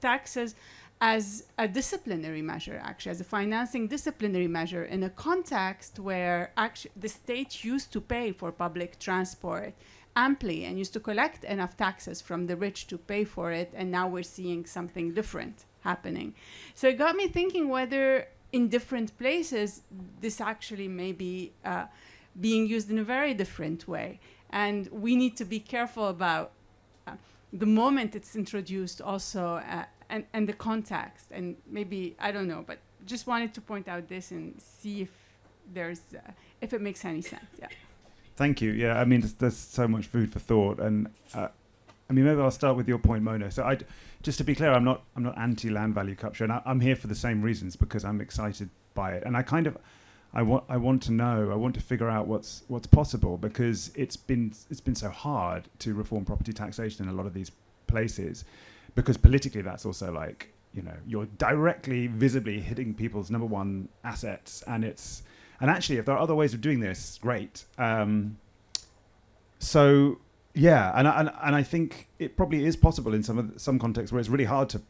taxes as a disciplinary measure, actually, as a financing disciplinary measure in a context where actually the state used to pay for public transport amply and used to collect enough taxes from the rich to pay for it, and now we're seeing something different happening. So it got me thinking whether in different places, this actually may be being used in a very different way. And we need to be careful about the moment it's introduced also, and the context. And maybe, I don't know, but just wanted to point out this and see if there's, if it makes any sense, yeah. Thank you. Yeah, I mean, there's so much food for thought, and I mean, maybe I'll start with your point, Mona. So, just to be clear, I'm not anti land value capture, and I'm here for the same reasons, because I'm excited by it, and I want to know, I want to figure out what's possible, because it's been so hard to reform property taxation in a lot of these places, because politically that's also like, you know, you're directly, visibly hitting people's number one assets, and actually, if there are other ways of doing this, great. So yeah, and I think it probably is possible in some contexts where it's really hard to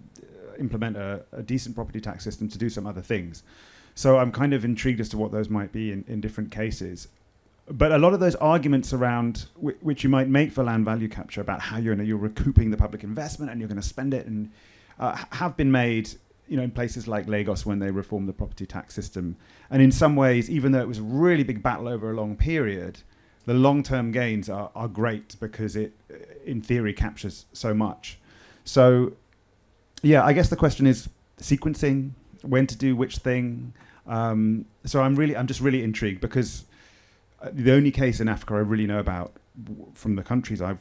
implement a decent property tax system to do some other things. So I'm kind of intrigued as to what those might be in different cases. But a lot of those arguments around which you might make for land value capture about how you're recouping the public investment and you're going to spend it, and have been made, you know, in places like Lagos when they reformed the property tax system. And in some ways, even though it was a really big battle over a long period, the long-term gains are great, because it, in theory, captures so much. So, yeah, I guess the question is sequencing, when to do which thing. So I'm just really intrigued, because the only case in Africa I really know about from the countries I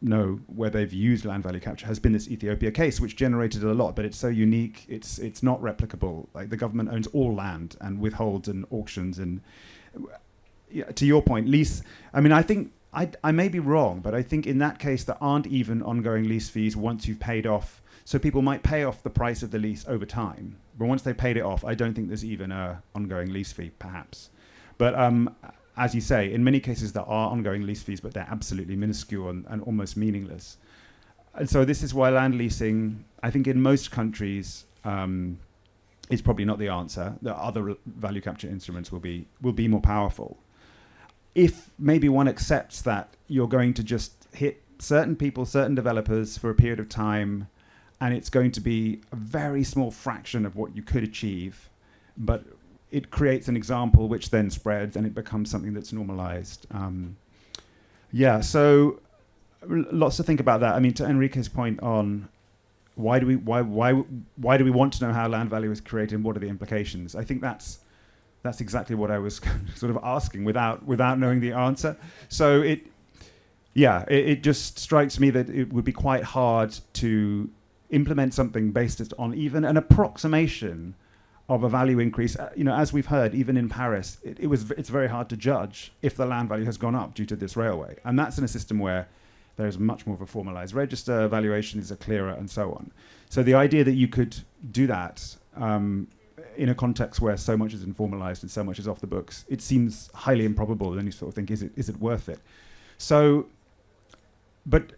know where they've used land value capture has been this Ethiopia case, which generated a lot, but it's so unique, it's not replicable. Like, the government owns all land and withholds and auctions, and to your point, lease. I mean, I think I may be wrong, but I think in that case there aren't even ongoing lease fees once you've paid off. So people might pay off the price of the lease over time, but once they paid it off, I don't think there's even a ongoing lease fee, perhaps. But as you say, in many cases there are ongoing lease fees, but they're absolutely minuscule and almost meaningless. And so this is why land leasing, I think in most countries, is probably not the answer. The other value capture instruments will be more powerful. If maybe one accepts that you're going to just hit certain people, certain developers for a period of time, and it's going to be a very small fraction of what you could achieve, but it creates an example which then spreads and it becomes something that's normalized. Yeah, so lots to think about that. I mean, to Enrique's point on why do we want to know how land value is created and what are the implications? I think that's exactly what I was sort of asking without knowing the answer. So it just strikes me that it would be quite hard to implement something based on even an approximation of a value increase. You know, as we've heard, even in Paris, it's very hard to judge if the land value has gone up due to this railway. And that's in a system where there's much more of a formalized register, valuations are clearer, and so on. So the idea that you could do that in a context where so much is informalized and so much is off the books, it seems highly improbable. Then you sort of think, is it worth it? So, but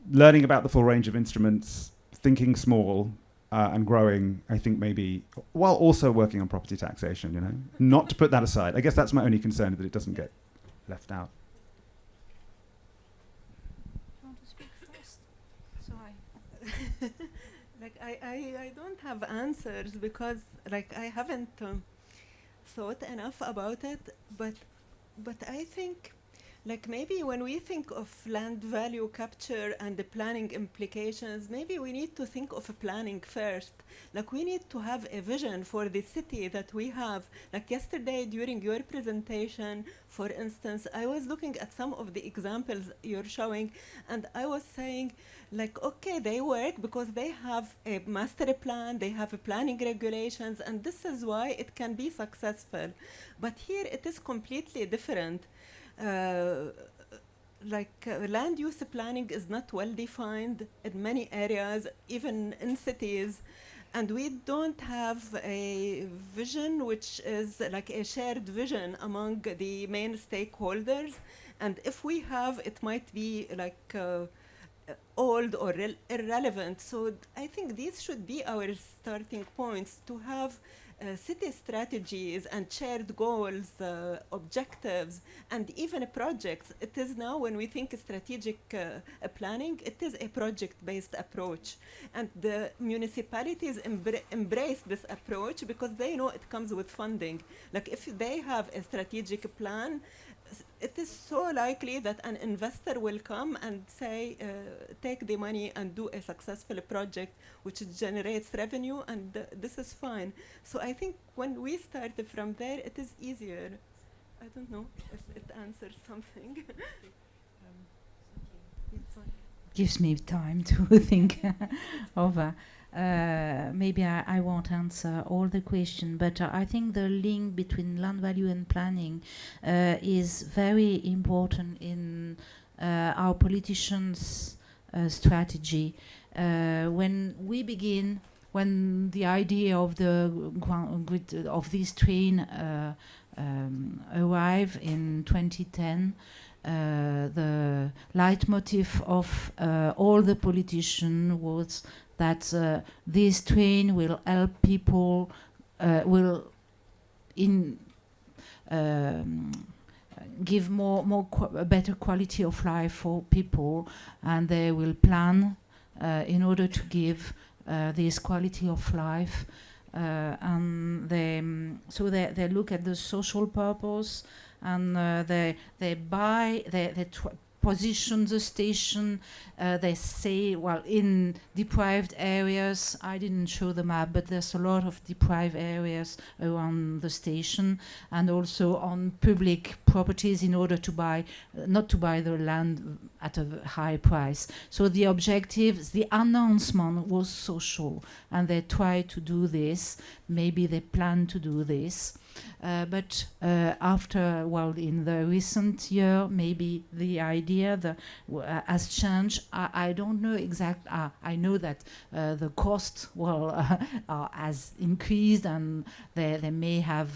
learning about the full range of instruments, thinking small and growing, I think maybe, while also working on property taxation, you know, not to put that aside. I guess that's my only concern, that it doesn't get left out. You want to speak first? Sorry. I don't have answers, because I haven't thought enough about it, but I think maybe when we think of land value capture and the planning implications, maybe we need to think of planning first. We need to have a vision for the city that we have. Yesterday during your presentation, for instance, I was looking at some of the examples you're showing, and I was saying, okay, they work because they have a master plan, they have a planning regulations, and this is why it can be successful. But here it is completely different. Land use planning is not well defined in many areas, even in cities, and we don't have a vision which is a shared vision among the main stakeholders. And if we have, it might be old or irrelevant. So I think these should be our starting points, to have city strategies and shared goals, objectives, and even projects. It is now, when we think strategic planning, it is a project-based approach. And the municipalities embrace this approach because they know it comes with funding. Like if they have a strategic plan, it is so likely that an investor will come and say, take the money and do a successful project which generates revenue, and this is fine. So I think when we start from there, it is easier. I don't know if it answers something. Gives me time to think over. Maybe I won't answer all the questions, but I think the link between land value and planning is very important in our politicians' strategy. When we begin, when the idea of of this train arrived in 2010, the leitmotif of all the politicians was that this train will help people, will give a better quality of life for people, and they will plan in order to give this quality of life. And they look at the social purpose, and they position the station. They say, well, in deprived areas, I didn't show the map, but there's a lot of deprived areas around the station, and also on public properties, in order to buy, not to buy the land at a high price. So the objective, the announcement was social, and they tried to do this. Maybe they plan to do this. But after, well, in the recent year, maybe the idea has changed. I don't know exact. I know that the cost, well, has increased, and they may have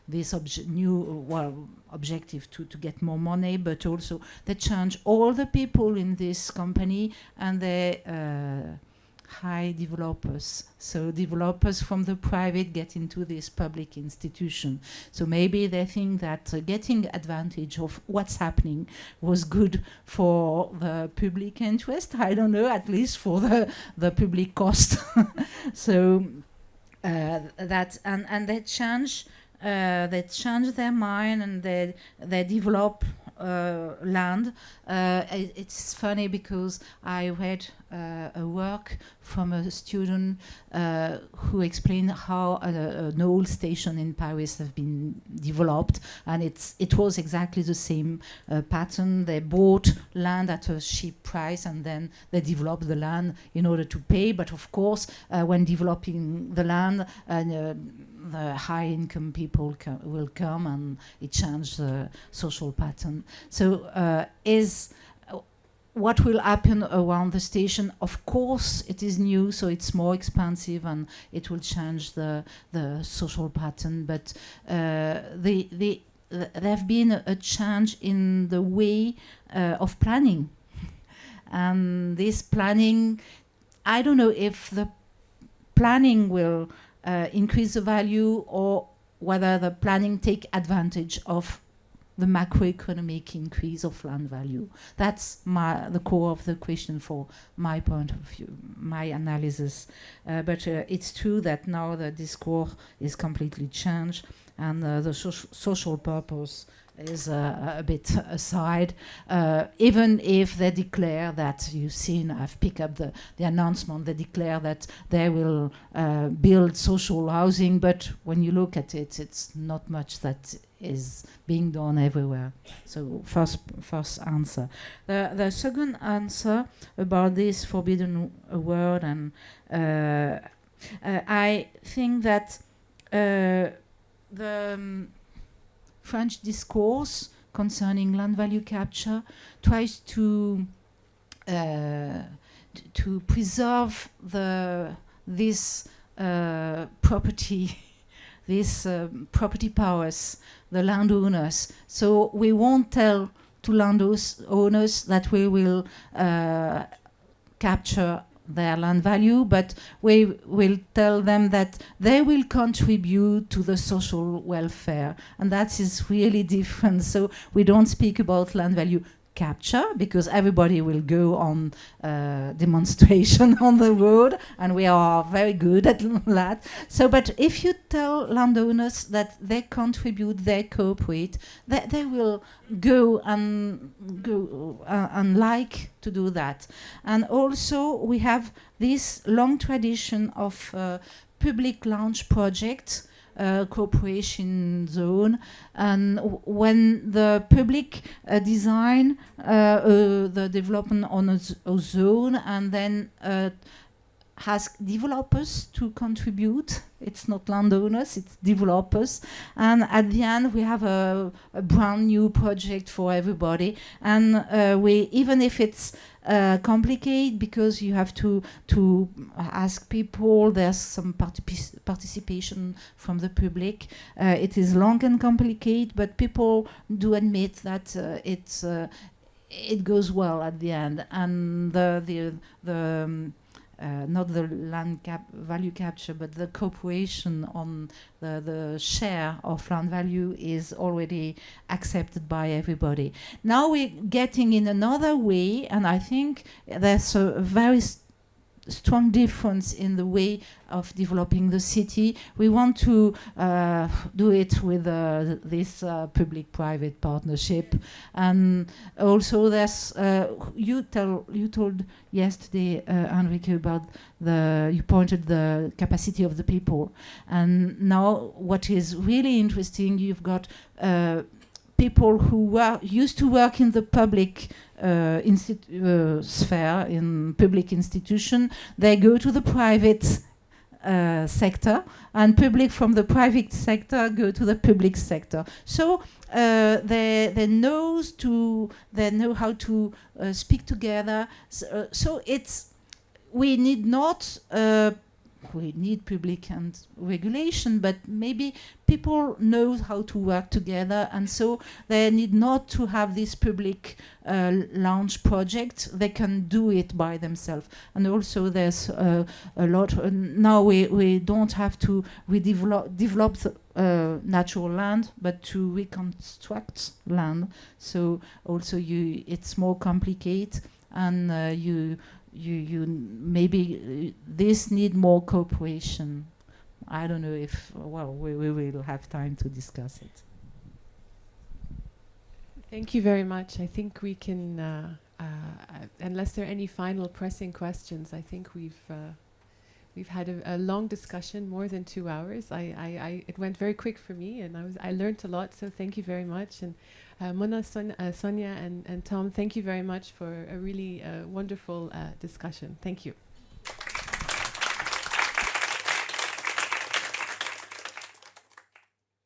this new, well, objective to get more money, but also they change all the people in this company, and they high developers. So developers from the private get into this public institution. So maybe they think that getting advantage of what's happening was good for the public interest. I don't know, at least for the public cost. So that, and they change their mind, and they develop land. It's funny because I read a work from a student who explained how an old station in Paris have been developed, and it was exactly the same pattern. They bought land at a cheap price, and then they developed the land in order to pay. But of course, when developing the land, the high-income people will come, and it changed the social pattern. So what will happen around the station? Of course, it is new, so it's more expensive, and it will change the social pattern. But there have been a change in the way of planning, and this planning, I don't know if the planning will increase the value, or whether the planning take advantage of the macroeconomic increase of land value. That's the core of the question for my point of view, my analysis. But it's true that now the discourse is completely changed, and the social purpose is a bit aside, even if they declare that, you've seen, I've picked up the announcement, they declare that they will build social housing, but when you look at it, it's not much that is being done everywhere. So first answer. The second answer about this forbidden word, and I think that the French discourse concerning land value capture tries to preserve this property, these property powers, the landowners. So we won't tell to landowners that we will capture their land value, but we will tell them that they will contribute to the social welfare, and that is really different. So we don't speak about land value capture because everybody will go on demonstration on the road, and we are very good at that. So, but if you tell landowners that they contribute, they cooperate, they will go and like to do that. And also we have this long tradition of public launch projects, cooperation zone, and when the public design the development on a zone and then ask developers to contribute. It's not landowners, it's developers. And at the end, we have a brand new project for everybody. And we, even if it's complicated because you have to ask people, there's some participation from the public. It is long and complicated, but people do admit that it goes well at the end. And not the land value capture, but the cooperation on the share of land value is already accepted by everybody. Now we're getting in another way, and I think there's a very strong difference in the way of developing the city. We want to do it with this public-private partnership, and also there's you told yesterday, Enrique, about you pointed the capacity of the people, and now what is really interesting, you've got people who used to work in the public sphere, in public institution, they go to the private sector, and public from the private sector go to the public sector. So they know how to speak together. So we need not. We need public and regulation, but maybe people know how to work together, and so they need not to have this public launch project. They can do it by themselves. And also there's a lot, now we don't have to develop natural land, but to reconstruct land. So also it's more complicated, and you maybe this need more cooperation. I don't know if, well, we will have time to discuss it. Thank you very much. I think we can, unless there are any final pressing questions, I think we've had a long discussion, more than 2 hours. It went very quick for me, and I learned a lot. So thank you very much. And Mona, Sonia, and Tom, thank you very much for a really wonderful discussion. Thank you.